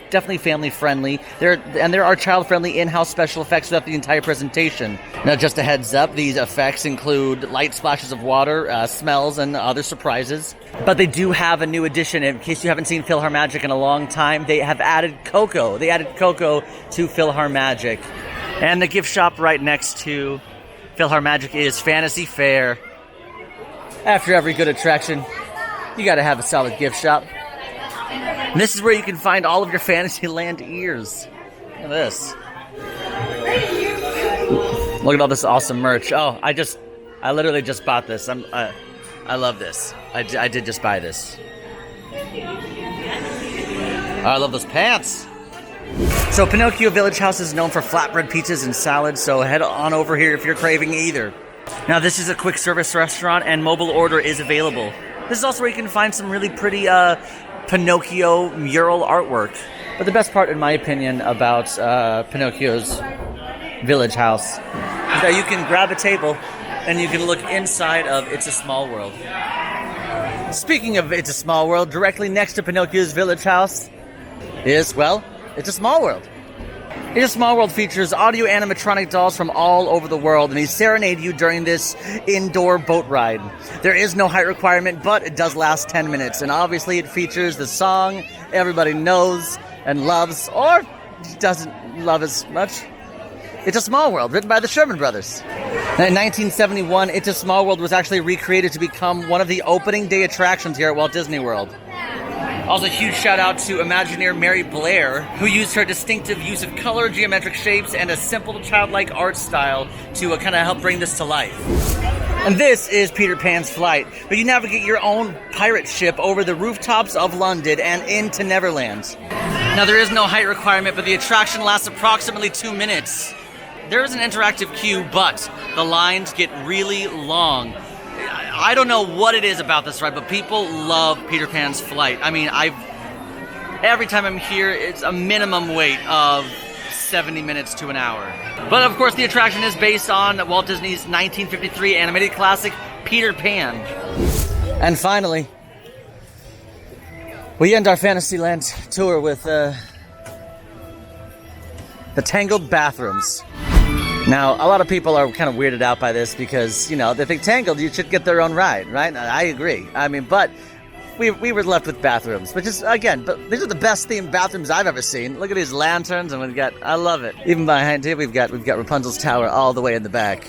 definitely family-friendly. There are child-friendly in-house special effects throughout the entire presentation. Now, just a heads up, these effects include light splashes of water, smells, and other surprises. But they do have a new addition. In case you haven't seen PhilharMagic in a long time, they have added Coco. They added Coco to PhilharMagic. And the gift shop right next to PhilharMagic is Fantasy Fair. After every good attraction, you gotta have a solid gift shop. And this is where you can find all of your Fantasyland ears. Look at this. Look at all this awesome merch. Oh, I literally just bought this. I love this. I did just buy this. Oh, I love those pants. So Pinocchio Village House is known for flatbread pizzas and salads, so head on over here if you're craving either. Now this is a quick service restaurant and mobile order is available. This is also where you can find some really pretty Pinocchio mural artwork. But the best part, in my opinion, about Pinocchio's Village House is that you can grab a table and you can look inside of It's a Small World. Speaking of It's a Small World, directly next to Pinocchio's Village House is, well, It's a Small World. It's a Small World features audio animatronic dolls from all over the world, and they serenade you during this indoor boat ride. There is no height requirement, but it does last 10 minutes, and obviously it features the song everybody knows and loves, or doesn't love as much. It's a Small World, written by the Sherman Brothers. Now, in 1971, It's a Small World was actually recreated to become one of the opening day attractions here at Walt Disney World. Also, a huge shout out to Imagineer Mary Blair, who used her distinctive use of color, geometric shapes, and a simple childlike art style to kind of help bring this to life. And this is Peter Pan's Flight, where you navigate your own pirate ship over the rooftops of London and into Neverland. Now, there is no height requirement, but the attraction lasts approximately 2 minutes. There is an interactive queue, but the lines get really long. I don't know what it is about this ride, but people love Peter Pan's Flight. I mean, every time I'm here, it's a minimum wait of 70 minutes to an hour. But of course, the attraction is based on Walt Disney's 1953 animated classic, Peter Pan. And finally, we end our Fantasyland tour with the Tangled bathrooms. Now, a lot of people are kind of weirded out by this because, you know, they think Tangled, you should get their own ride, right? I agree. I mean, but we were left with bathrooms, which is, again, but these are the best themed bathrooms I've ever seen. Look at these lanterns, and I love it. Even behind here, we've got Rapunzel's tower all the way in the back.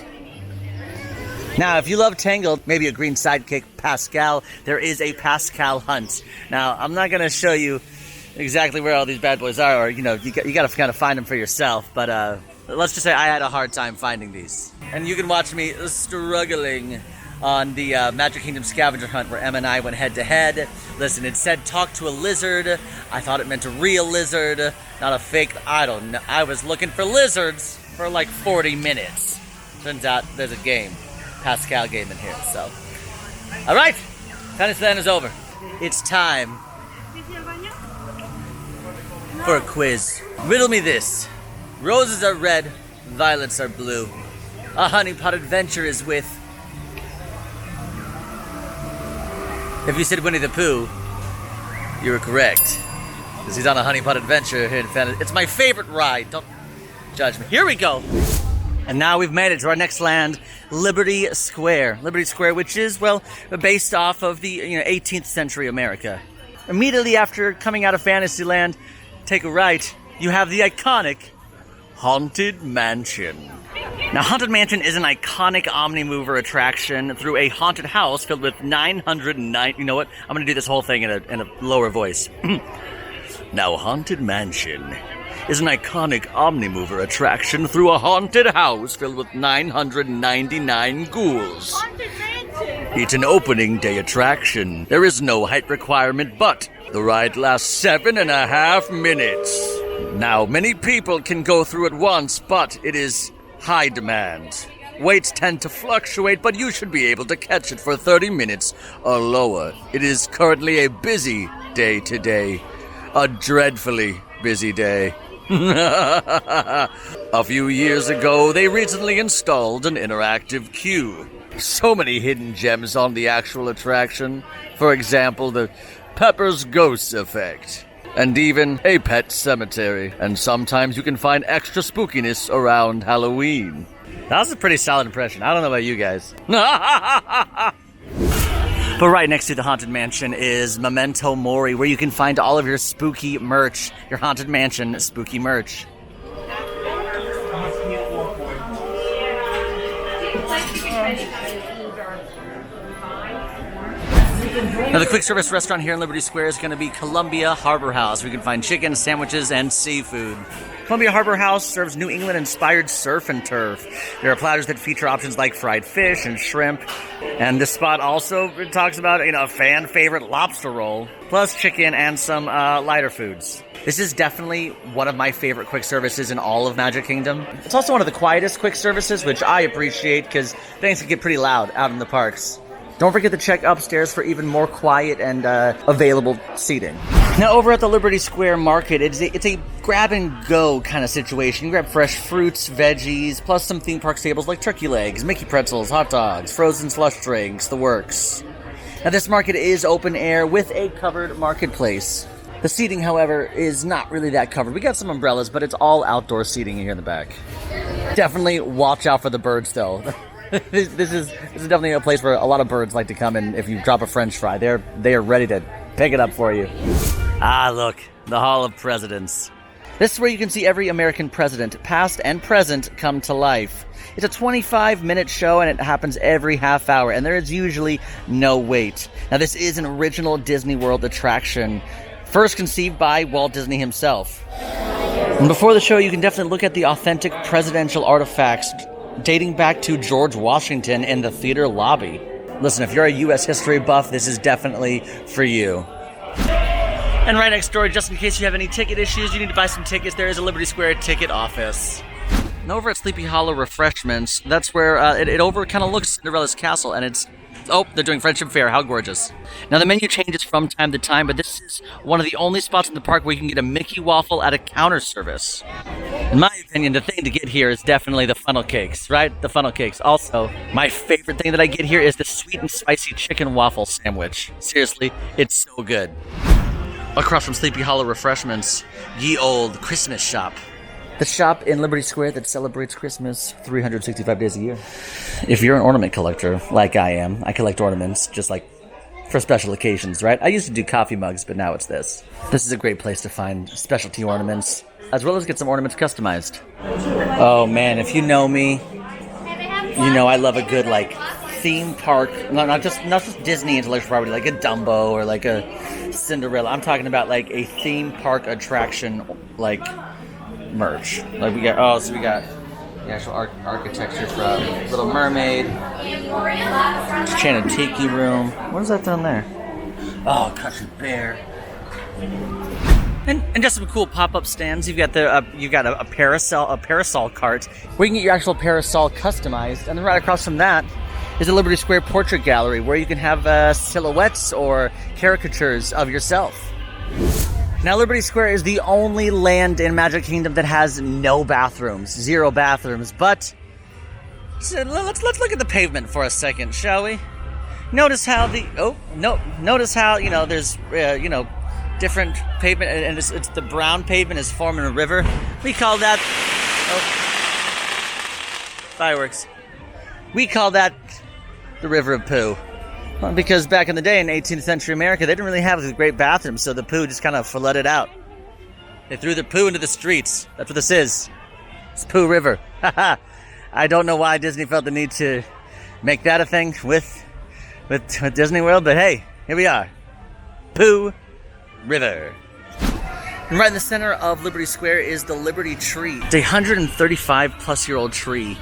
Now, if you love Tangled, maybe a green sidekick, Pascal, there is a Pascal hunt. Now, I'm not going to show you exactly where all these bad boys are, or, you got to kind of find them for yourself, but let's just say I had a hard time finding these. And you can watch me struggling on the Magic Kingdom scavenger hunt where Emma and I went head to head. Listen, it said talk to a lizard. I thought it meant a real lizard, not a fake. I don't know. I was looking for lizards for like 40 minutes. Turns out there's a game. Pascal game in here, so. All right, Fantasyland is over. It's time for a quiz. Riddle me this. Roses are red, violets are blue. A honey pot adventure is with. If you said Winnie the Pooh, you were correct. Because he's on a honey pot adventure here in Fantasy. It's my favorite ride. Don't judge me. Here we go. And now we've made it to our next land, Liberty Square. Liberty Square, which is, well, based off of the 18th century America. Immediately after coming out of Fantasyland, take a right, you have the iconic Haunted Mansion. Now, Haunted Mansion is an iconic Omnimover attraction through a haunted house filled with 909... You know what? I'm going to do this whole thing in a lower voice. Now, Haunted Mansion is an iconic Omnimover attraction through a haunted house filled with 999 ghouls. It's an opening day attraction. There is no height requirement, but the ride lasts 7.5 minutes. Now, many people can go through at once, but it is high demand. Waits tend to fluctuate, but you should be able to catch it for 30 minutes or lower. It is currently a busy day today. A dreadfully busy day. A few years ago, they recently installed an interactive queue. So many hidden gems on the actual attraction. For example, the Pepper's Ghost effect. And even a pet cemetery. And sometimes you can find extra spookiness around Halloween. That was a pretty solid impression. I don't know about you guys. But right next to the Haunted Mansion is Memento Mori, where you can find all of your spooky merch. Your Haunted Mansion spooky merch. Now, the quick service restaurant here in Liberty Square is going to be Columbia Harbor House, where you can find chicken, sandwiches, and seafood. Columbia Harbor House serves New England-inspired surf and turf. There are platters that feature options like fried fish and shrimp. And this spot also talks about, a fan-favorite lobster roll, plus chicken and some lighter foods. This is definitely one of my favorite quick services in all of Magic Kingdom. It's also one of the quietest quick services, which I appreciate because things can get pretty loud out in the parks. Don't forget to check upstairs for even more quiet and available seating. Now, over at the Liberty Square Market, it's a grab-and-go kind of situation. You grab fresh fruits, veggies, plus some theme park staples like turkey legs, Mickey pretzels, hot dogs, frozen slush drinks, the works. Now, this market is open air with a covered marketplace. The seating, however, is not really that covered. We got some umbrellas, but it's all outdoor seating here in the back. Definitely watch out for the birds, though. This is definitely a place where a lot of birds like to come, and if you drop a French fry, they are ready to pick it up for you. Ah, look, the Hall of Presidents. This is where you can see every American president, past and present, come to life. It's a 25-minute show, and it happens every half hour, and there is usually no wait. Now, this is an original Disney World attraction, first conceived by Walt Disney himself. And before the show, you can definitely look at the authentic presidential artifacts dating back to George Washington in the theater lobby. Listen, if you're a U.S. history buff, this is definitely for you. And right next door, just in case you have any ticket issues, you need to buy some tickets, there is a Liberty Square ticket office. And over at Sleepy Hollow Refreshments, that's where it over kind of looks Cinderella's castle, and it's... Oh, they're doing Friendship Fair. How gorgeous. Now, the menu changes from time to time, but this is one of the only spots in the park where you can get a Mickey waffle at a counter service. In my opinion, the thing to get here is definitely the funnel cakes, right? The funnel cakes. Also, my favorite thing that I get here is the sweet and spicy chicken waffle sandwich. Seriously, it's so good. Across from Sleepy Hollow Refreshments, Ye Old Christmas Shop. The shop in Liberty Square that celebrates Christmas 365 days a year. If you're an ornament collector, like I am, I collect ornaments just like for special occasions, right? I used to do coffee mugs, but now it's this. This is a great place to find specialty ornaments, as well as get some ornaments customized. Oh man, if you know me, you know I love a good like theme park, not just Disney intellectual property, like a Dumbo or like a Cinderella. I'm talking about like a theme park attraction, like merch. Like we got the actual architecture from Little Mermaid, Enchanted Tiki Room. What is that down there? Oh, Country Bear. And just some cool pop-up stands. You've got a parasol cart where you can get your actual parasol customized, and then right across from that is a Liberty Square portrait gallery where you can have silhouettes or caricatures of yourself. Now, Liberty Square is the only land in Magic Kingdom that has no bathrooms, 0 bathrooms. But so let's look at the pavement for a second, shall we? Notice how notice how there's different pavement, and it's the brown pavement is forming a river. We call that fireworks. We call that the River of Poo. Well, because back in the day in 18th century America, they didn't really have a great bathroom, so the poo just kind of flooded out. They threw the poo into the streets. That's what this is. It's Poo River. I don't know why Disney felt the need to make that a thing with Disney World, but hey, here we are. Poo River. And right in the center of Liberty Square is the Liberty Tree. It's a 135-plus-year-old tree.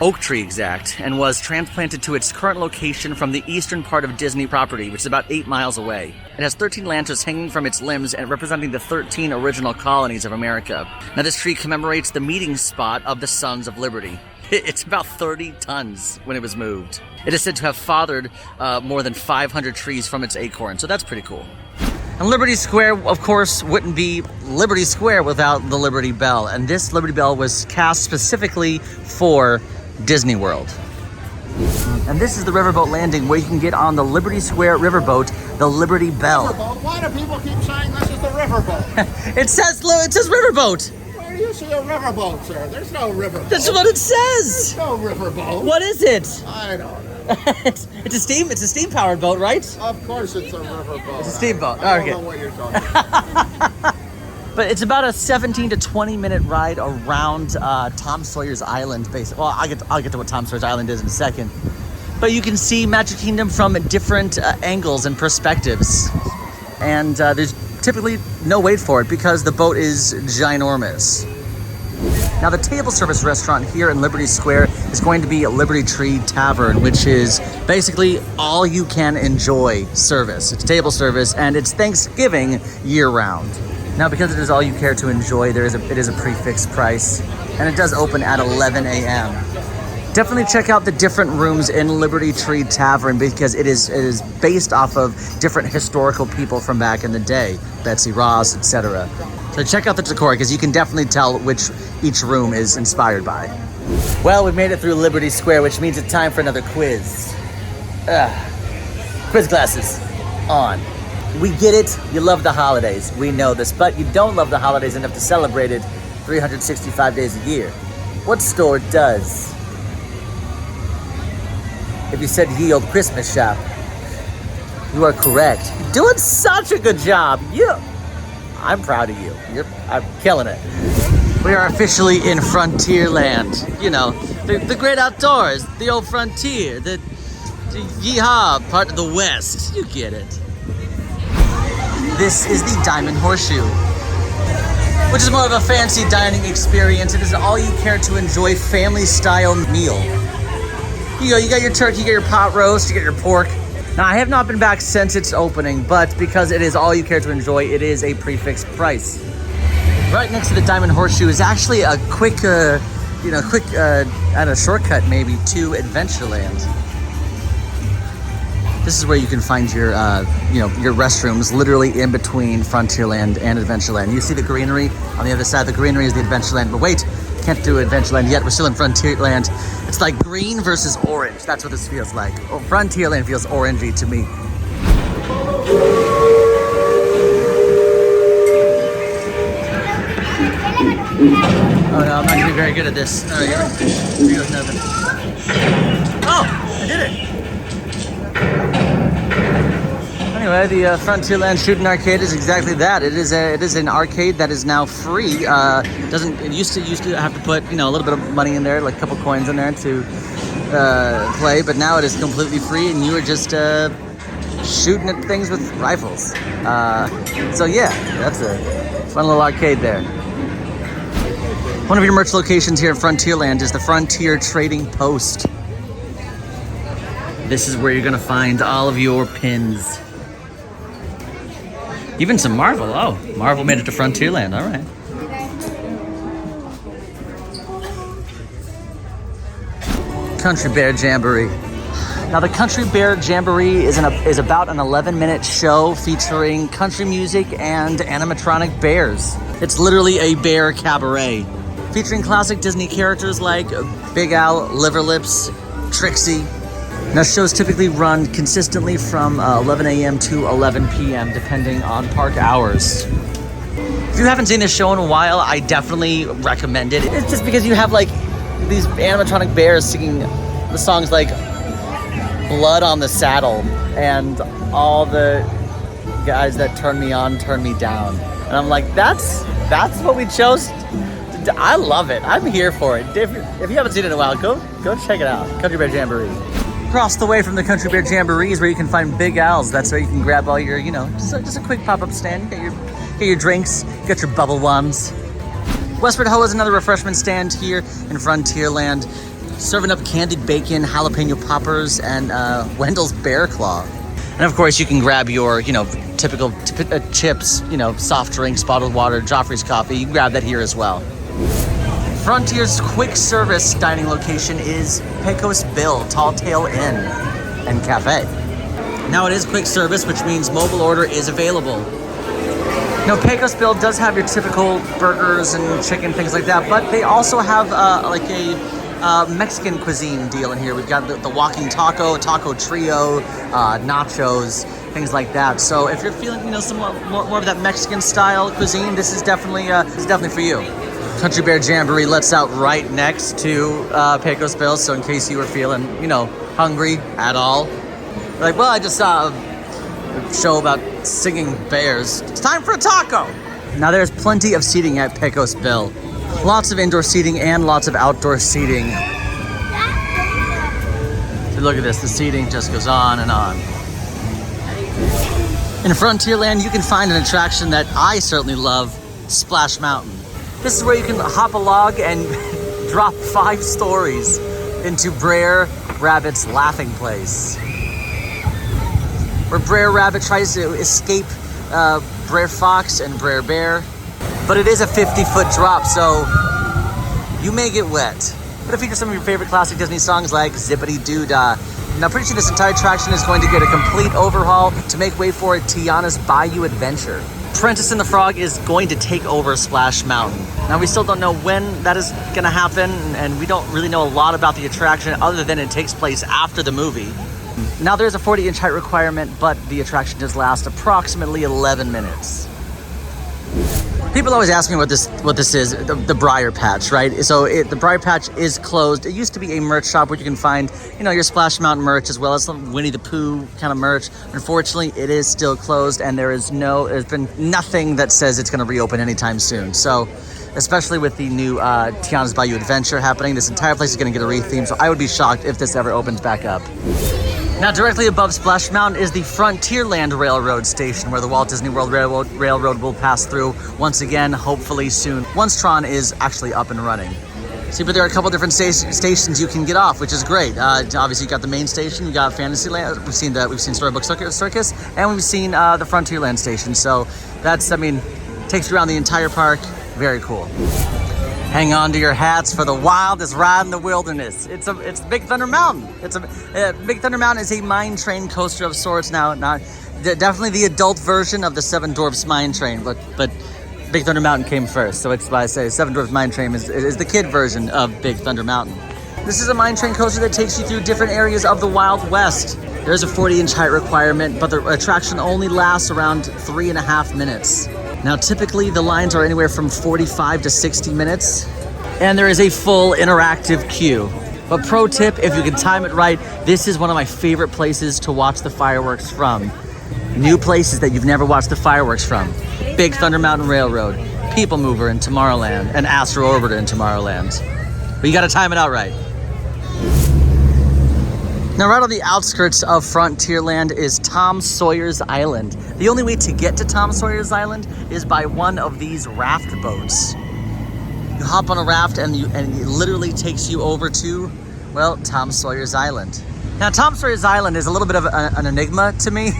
Oak tree exact, and was transplanted to its current location from the eastern part of Disney property, which is about 8 miles away. It has 13 lanterns hanging from its limbs and representing the 13 original colonies of America. Now, this tree commemorates the meeting spot of the Sons of Liberty. It's about 30 tons when it was moved. It is said to have fathered more than 500 trees from its acorn, so that's pretty cool. And Liberty Square, of course, wouldn't be Liberty Square without the Liberty Bell, and this Liberty Bell was cast specifically for Disney World. And this is the riverboat landing where you can get on the Liberty Square riverboat, the Liberty Bell. Riverboat? Why do people keep saying this is the riverboat? It says riverboat. Where do you see a riverboat, sir? There's no riverboat. That's what it says. There's no riverboat. What is it? I don't know. It's a steam powered boat, right? Of course it's a riverboat. It's a steamboat. I don't know what you're talking about. But it's about a 17 to 20 minute ride around Tom Sawyer's Island, basically. Well, I'll get to what Tom Sawyer's Island is in a second. But you can see Magic Kingdom from different angles and perspectives. And there's typically no wait for it because the boat is ginormous. Now, the table service restaurant here in Liberty Square is going to be a Liberty Tree Tavern, which is basically all you can enjoy service. It's table service, and it's Thanksgiving year-round. Now, because it is all you care to enjoy, it is a prefix price, and it does open at 11 a.m. Definitely check out the different rooms in Liberty Tree Tavern because it is based off of different historical people from back in the day, Betsy Ross, etc. So check out the decor because you can definitely tell which each room is inspired by. Well, we've made it through Liberty Square, which means it's time for another quiz. Quiz glasses on. We get it, you love the holidays, we know this, but you don't love the holidays enough to celebrate it 365 days a year. What store does? If you said ye old Christmas shop, you are correct. You're doing such a good job. I'm proud of you. I'm killing it. We are officially in Frontierland. You know, the great outdoors, the old frontier, the yeehaw part of the West. You get it. This is the Diamond Horseshoe, which is more of a fancy dining experience. It is an all-you-care-to-enjoy family-style meal. You got your turkey, you got your pot roast, you got your pork. Now, I have not been back since its opening, but because it is all you care to enjoy, it is a prefix price. Right next to the Diamond Horseshoe is actually a quick shortcut maybe to Adventureland. This is where you can find your restrooms literally in between Frontierland and Adventureland. You see the greenery on the other side. The greenery is the Adventureland, but wait, can't do Adventureland yet. We're still in Frontierland. It's like green versus orange. That's what this feels like. Oh, Frontierland feels orangey to me. Oh no, I'm not gonna be very good at this. All right, here goes nothing. Oh, I did it. anyway, the Frontierland Shooting Arcade is exactly that. It is an arcade that is now free. It used to have to put a little bit of money in there, like a couple coins in there to play, but now it is completely free, and you are just shooting at things with rifles. So yeah, that's a fun little arcade there. One of your merch locations here at Frontierland is the Frontier Trading Post. This is where you're gonna find all of your pins. Even some Marvel. Oh, Marvel made it to Frontierland. All right. Country Bear Jamboree. Now, the Country Bear Jamboree is about an 11-minute show featuring country music and animatronic bears. It's literally a bear cabaret, featuring classic Disney characters like Big Al, Liverlips, Trixie. Now, shows typically run consistently from 11 a.m. to 11 p.m. depending on park hours. If you haven't seen this show in a while, I definitely recommend it. It's just because you have like these animatronic bears singing the songs like Blood on the Saddle and all the guys that turn me on, turn me down. And I'm like, that's what we chose. I love it. I'm here for it. If you haven't seen it in a while, go check it out. Country Bear Jamboree. Across the way from the Country Bear Jamboree is where you can find Big Al's. That's where you can grab all your, just a quick pop-up stand. Get your drinks, get your bubble ones. Westward Ho is another refreshment stand here in Frontierland, serving up candied bacon, jalapeno poppers, and Wendell's Bear Claw. And of course, you can grab your, typical chips, soft drinks, bottled water, Joffrey's coffee. You can grab that here as well. Frontier's quick service dining location is Pecos Bill, Tall Tale Inn and Cafe. Now it is quick service, which means mobile order is available. Now Pecos Bill does have your typical burgers and chicken, things like that, but they also have a Mexican cuisine deal in here. We've got the walking taco trio, nachos, things like that. So if you're feeling, some more of that Mexican style cuisine, this is definitely for you. Country Bear Jamboree lets out right next to Pecos Bill, so in case you were feeling, hungry at all, like, well, I just saw a show about singing bears. It's time for a taco. Now there's plenty of seating at Pecos Bill. Lots of indoor seating and lots of outdoor seating. So look at this, the seating just goes on and on. In Frontierland, you can find an attraction that I certainly love, Splash Mountain. This is where you can hop a log and drop 5 stories into Brer Rabbit's laughing place, where Brer Rabbit tries to escape Brer Fox and Brer Bear. But it is a 50-foot drop, so you may get wet. But it features some of your favorite classic Disney songs like Zippity Doo Dah. Now, pretty sure this entire attraction is going to get a complete overhaul to make way for Tiana's Bayou Adventure. Princess and the Frog is going to take over Splash Mountain. Now, we still don't know when that is going to happen, and we don't really know a lot about the attraction other than it takes place after the movie. Now, there's a 40-inch height requirement, but the attraction does last approximately 11 minutes. People always ask me what this is, the Briar Patch, right? So the Briar Patch is closed. It used to be a merch shop where you can find, your Splash Mountain merch as well as some Winnie the Pooh kind of merch. Unfortunately, it is still closed, and there's been nothing that says it's going to reopen anytime soon. So, especially with the new Tiana's Bayou Adventure happening, this entire place is going to get a retheme. So I would be shocked if this ever opens back up. Now, directly above Splash Mountain is the Frontierland Railroad Station, where the Walt Disney World Railroad will pass through once again, hopefully soon, once Tron is actually up and running. See, but there are a couple different stations you can get off, which is great. Obviously, you got the main station, you got Fantasyland. We've seen Storybook Circus, and we've seen the Frontierland Station. So that's, takes you around the entire park. Very cool. Hang on to your hats for the wildest ride in the wilderness. It's Big Thunder Mountain. Big Thunder Mountain is a mine train coaster of sorts. Now, not definitely the adult version of the Seven Dwarfs Mine Train, but Big Thunder Mountain came first. So it's why I say Seven Dwarfs Mine Train is the kid version of Big Thunder Mountain. This is a mine train coaster that takes you through different areas of the Wild West. There's a 40-inch height requirement, but the attraction only lasts around 3.5 minutes. Now, typically, the lines are anywhere from 45 to 60 minutes, and there is a full interactive queue. But pro tip, if you can time it right, this is one of my favorite places to watch the fireworks from. New places that you've never watched the fireworks from. Big Thunder Mountain Railroad, People Mover in Tomorrowland, and Astro Orbiter in Tomorrowland. But you gotta time it out right. Now, right on the outskirts of Frontierland is Tom Sawyer's Island. The only way to get to Tom Sawyer's Island is by one of these raft boats. You hop on a raft and it literally takes you over to, well, Tom Sawyer's Island. Now, Tom Sawyer's Island is a little bit of an enigma to me.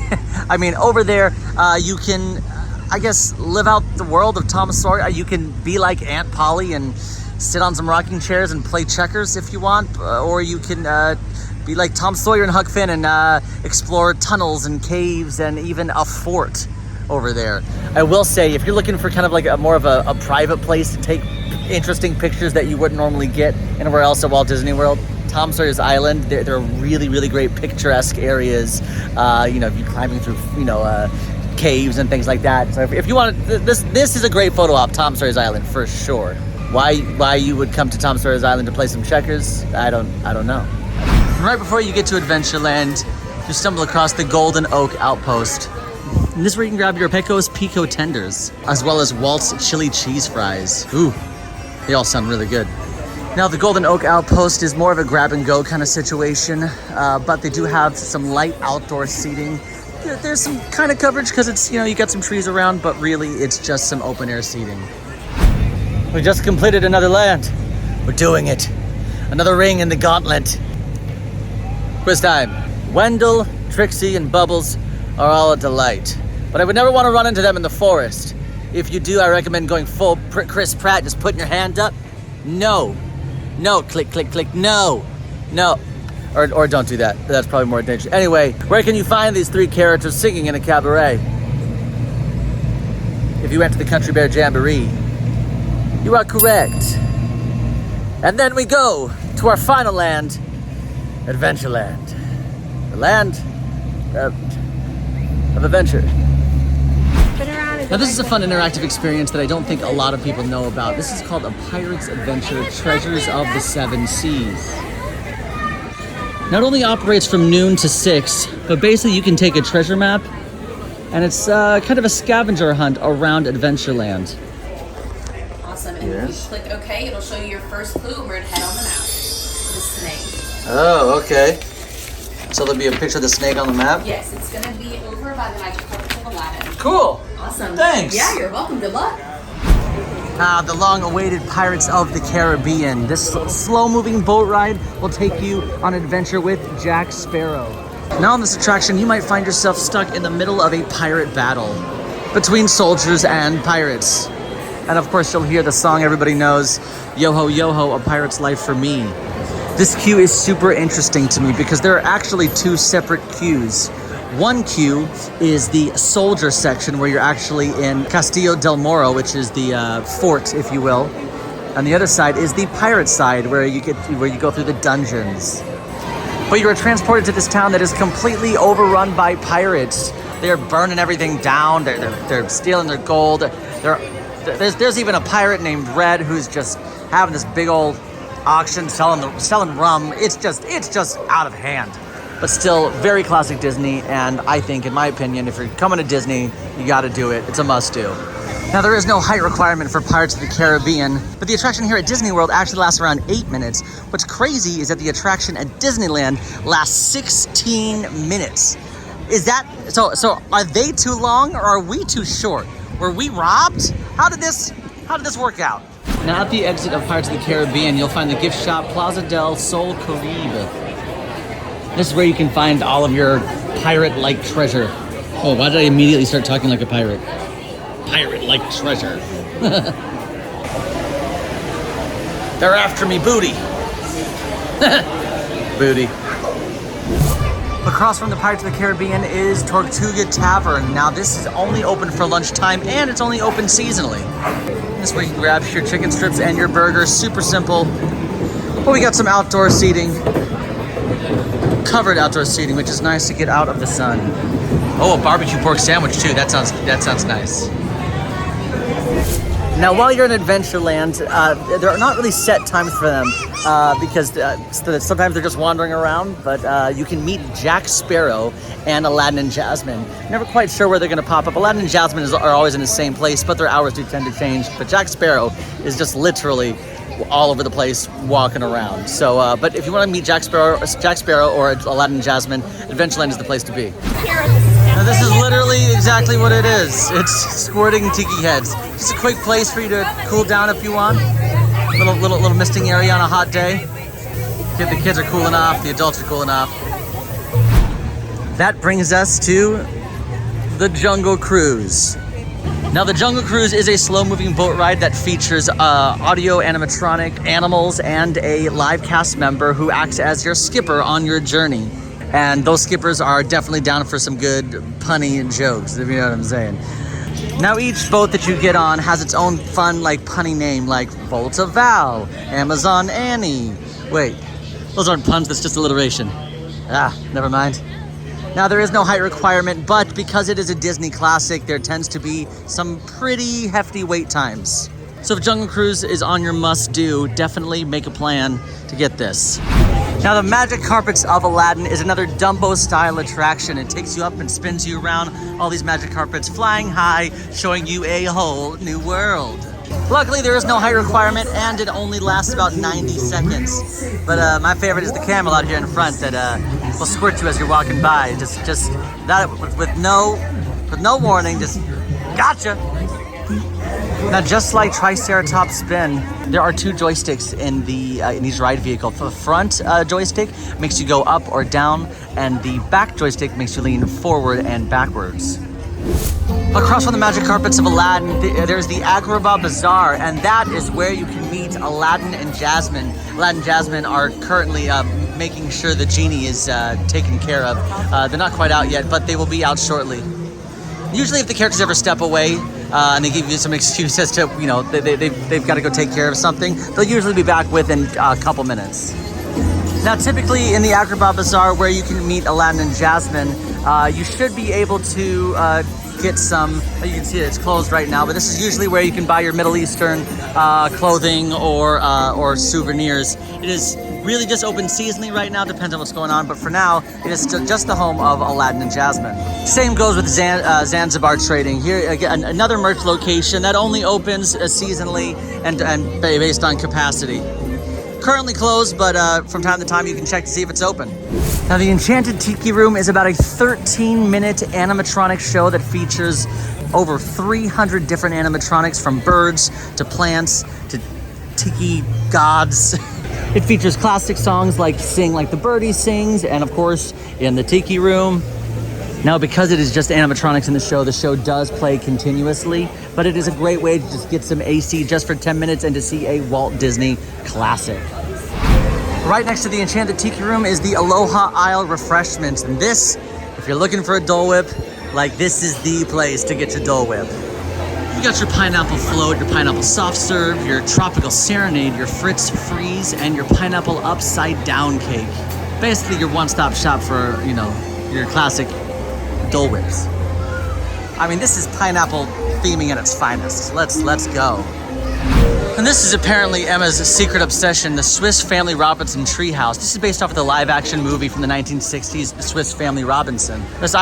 I mean, over there, you can, I guess, live out the world of Tom Sawyer. You can be like Aunt Polly and sit on some rocking chairs and play checkers if you want, or you can be like Tom Sawyer and Huck Finn and explore tunnels and caves and even a fort over there. I will say, if you're looking for kind of like more of a private place to take interesting pictures that you wouldn't normally get anywhere else at Walt Disney World, Tom Sawyer's Island, they're really, really great picturesque areas. You know, if you're climbing through, caves and things like that. So if you want to, this is a great photo op, Tom Sawyer's Island for sure. Why you would come to Tom Sawyer's Island to play some checkers, I don't know. Right before you get to Adventureland, you stumble across the Golden Oak Outpost. And this is where you can grab your Pecos Pico tenders, as well as Walt's chili cheese fries. Ooh, they all sound really good. Now, the Golden Oak Outpost is more of a grab-and-go kind of situation, but they do have some light outdoor seating. There's some kind of coverage because it's, you got some trees around, but really it's just some open-air seating. We just completed another land. We're doing it. Another ring in the gauntlet. Quiz time. Wendell, Trixie, and Bubbles are all a delight, but I would never want to run into them in the forest. If you do, I recommend going full Chris Pratt, just putting your hand up. No, click, click, click, no. Or don't do that. That's probably more dangerous. Anyway, where can you find these three characters singing in a cabaret? If you went to the Country Bear Jamboree, you are correct. And then we go to our final land, Adventureland. The land of adventure. Now, this is a fun interactive experience that I don't think a lot of people know about. This is called A Pirate's Adventure, Treasures of the Seven Seas. Not only operates from noon to 6, but basically you can take a treasure map, and it's kind of a scavenger hunt around Adventureland. Awesome, and if you click OK, it'll show you your first clue, and we're gonna head on the map. The snake. Oh, okay. So there'll be a picture of the snake on the map? Yes, it's gonna be over by the Magic Carpet of Aladdin. Cool. Awesome. Thanks. Yeah, you're welcome. Good luck. The long-awaited Pirates of the Caribbean. This slow-moving boat ride will take you on an adventure with Jack Sparrow. Now on this attraction, you might find yourself stuck in the middle of a pirate battle between soldiers and pirates. And of course, you'll hear the song everybody knows, Yo-ho, yo-ho, a pirate's life for me. This queue is super interesting to me because there are actually two separate queues. One queue is the soldier section where you're actually in Castillo del Moro, which is the fort, if you will. And the other side is the pirate side where you go through the dungeons. But you are transported to this town that is completely overrun by pirates. They're burning everything down. They're stealing their gold. There's even a pirate named Red who's just having this big old auction selling rum. It's just out of hand. But still, very classic Disney, and I think, in my opinion, if you're coming to Disney, you gotta do it. It's a must-do. Now, there is no height requirement for Pirates of the Caribbean, but the attraction here at Disney World actually lasts around 8 minutes. What's crazy is that the attraction at Disneyland lasts 16 minutes. Is that, so are they too long, or are we too short? Were we robbed? How did this work out? Now, at the exit of Pirates of the Caribbean, you'll find the gift shop Plaza del Sol Caribe. This is where you can find all of your pirate-like treasure. Oh, why did I immediately start talking like a pirate? Pirate-like treasure. They're after me, booty. Booty. Across from the Pirates of the Caribbean is Tortuga Tavern. Now, this is only open for lunchtime, and it's only open seasonally. This is where you can grab your chicken strips and your burgers. Super simple. But we got some outdoor seating. Covered outdoor seating, which is nice to get out of the sun. Oh, a barbecue pork sandwich too. That sounds nice. Now, while you're in Adventureland, there are not really set times for them because sometimes they're just wandering around, but you can meet Jack Sparrow and Aladdin and Jasmine. Never quite sure where they're going to pop up. Aladdin and Jasmine are always in the same place, but their hours do tend to change. But Jack Sparrow is just literally all over the place walking around. So, but if you want to meet Jack Sparrow or Aladdin and Jasmine, Adventureland is the place to be. Now, this is literally exactly what it is. It's squirting tiki heads. Just a quick place for you to cool down if you want. Little misting area on a hot day. The kids are cooling off. The adults are cooling off. That brings us to the Jungle Cruise. Now, the Jungle Cruise is a slow-moving boat ride that features audio animatronic animals and a live cast member who acts as your skipper on your journey. And those skippers are definitely down for some good punny jokes, if you know what I'm saying. Now, each boat that you get on has its own fun, punny name, like Volta Val, Amazon Annie. Wait, those aren't puns, that's just alliteration. Never mind. Now, there is no height requirement, but because it is a Disney classic, there tends to be some pretty hefty wait times. So if Jungle Cruise is on your must-do, definitely make a plan to get this. Now, the Magic Carpets of Aladdin is another Dumbo-style attraction. It takes you up and spins you around all these magic carpets, flying high, showing you a whole new world. Luckily, there is no height requirement, and it only lasts about 90 seconds. But my favorite is the camel out here in front that will squirt you as you're walking by. Just that with no warning, just gotcha. Now, just like Triceratops Spin, there are two joysticks in each ride vehicle. The front joystick makes you go up or down, and the back joystick makes you lean forward and backwards. Across from the Magic Carpets of Aladdin, there's the Agrabah Bazaar, and that is where you can meet Aladdin and Jasmine. Aladdin and Jasmine are currently making sure the genie is taken care of. They're not quite out yet, but they will be out shortly. Usually if the characters ever step away and they give you some excuse as to, they've got to go take care of something, they'll usually be back within a couple minutes. Now, typically in the Agrabah Bazaar, where you can meet Aladdin and Jasmine, you should be able to get some, you can see it's closed right now, but this is usually where you can buy your Middle Eastern clothing or souvenirs. It is really just open seasonally right now, depends on what's going on, but for now, it is still just the home of Aladdin and Jasmine. Same goes with Zanzibar Trading. Here, again, another merch location that only opens seasonally and based on capacity. Currently closed, but from time to time you can check to see if it's open. Now, the Enchanted Tiki Room is about a 13-minute animatronic show that features over 300 different animatronics, from birds to plants to tiki gods. It features classic songs like Sing Like the Birdie Sings, and of course, in the Tiki Room. Now, because it is just animatronics in the show does play continuously, but it is a great way to just get some AC just for 10 minutes and to see a Walt Disney classic. Right next to the Enchanted Tiki Room is the Aloha Isle Refreshments. And this, if you're looking for a Dole Whip, this is the place to get your Dole Whip. You got your pineapple float, your pineapple soft serve, your tropical serenade, your Fritz freeze, and your pineapple upside down cake. Basically your one-stop shop for, your classic Dole Whips. I mean, this is pineapple theming at its finest. Let's go. And this is apparently Emma's secret obsession, the Swiss Family Robinson Treehouse. This is based off of the live-action movie from the 1960s, The Swiss Family Robinson. This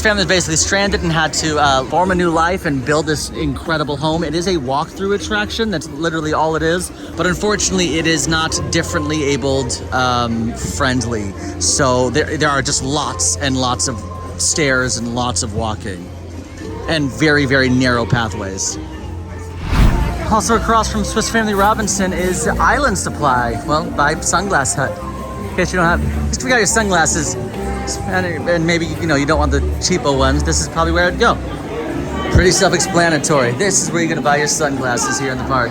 family is basically stranded and had to form a new life and build this incredible home. It is a walk-through attraction. That's literally all it is. But unfortunately, it is not differently abled friendly. So there are just lots and lots of stairs and lots of walking and very, very narrow pathways. Also across from Swiss Family Robinson is Island Supply, by Sunglass Hut. In case you don't have, just forget your sunglasses, and maybe you don't want the cheapo ones, this is probably where I'd go. Pretty self-explanatory. This is where you're gonna buy your sunglasses here in the park.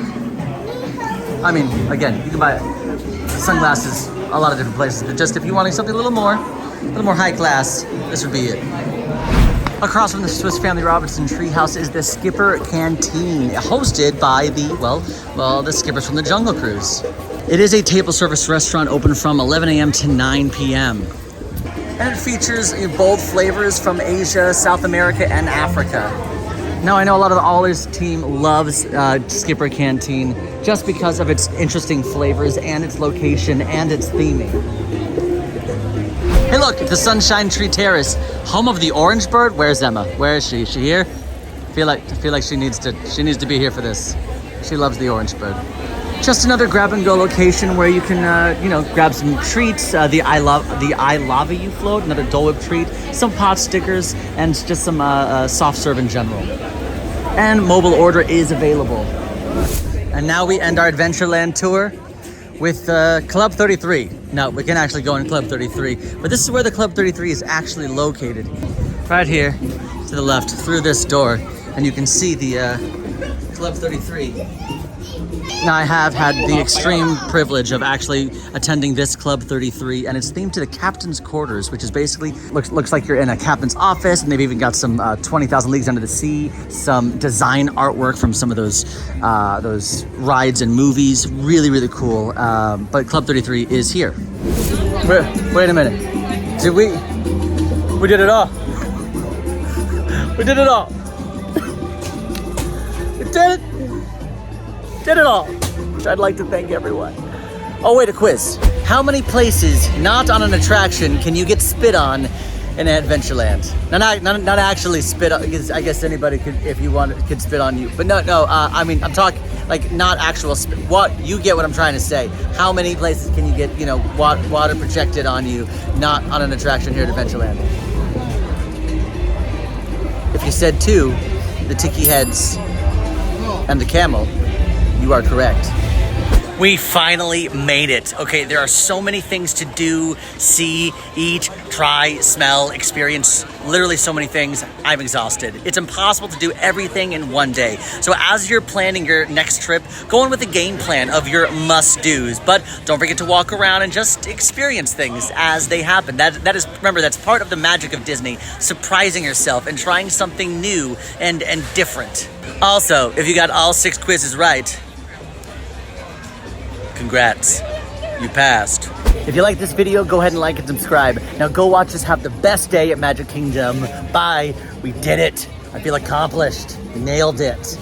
I mean, again, you can buy sunglasses a lot of different places, but just if you're wanting something a little more high class, this would be it. Across from the Swiss Family Robinson Treehouse is the Skipper Canteen, hosted by the skippers from the Jungle Cruise. It is a table service restaurant open from 11 a.m. to 9 p.m. And it features bold flavors from Asia, South America, and Africa. Now, I know a lot of the AllEars team loves Skipper Canteen just because of its interesting flavors and its location and its theming. Hey look, the Sunshine Tree Terrace, home of the Orange Bird. Where's Emma? Where is she? Is she here? I feel like she needs to be here for this. She loves the Orange Bird. Just another grab and go location where you can grab some treats, the I Love You float, another Dole Whip treat, some pot stickers, and just some soft serve in general. And mobile order is available. And now we end our Adventureland tour with Club 33. No, we can actually go in Club 33, but this is where the Club 33 is actually located. Right here to the left through this door, and you can see the Club 33. Now, I have had the extreme privilege of actually attending this Club 33, and it's themed to the captain's quarters, which is basically looks like you're in a captain's office, and they've even got some 20,000 Leagues Under the Sea, some design artwork from some of those rides and movies. Really, really cool. But Club 33 is here. Wait a minute. We did it all. We did it all. We did it. Did it all. I'd like to thank everyone. Oh wait, a quiz. How many places not on an attraction can you get spit on in Adventureland? Not actually spit on, because I guess anybody could, if you want, could spit on you. But no. I mean, I'm talking like not actual spit. What you get? What I'm trying to say. How many places can you get? Water projected on you, not on an attraction here at Adventureland? If you said 2, the Tiki Heads and the Camel, you are correct. We finally made it. Okay, there are so many things to do, see, eat, try, smell, experience, literally so many things. I'm exhausted. It's impossible to do everything in one day. So as you're planning your next trip, go in with a game plan of your must-dos, but don't forget to walk around and just experience things as they happen. That is, remember, that's part of the magic of Disney, surprising yourself and trying something new and different. Also, if you got all 6 quizzes right, congrats, you passed. If you like this video, go ahead and like and subscribe. Now go watch us have the best day at Magic Kingdom. Bye. We did it. I feel accomplished. We nailed it.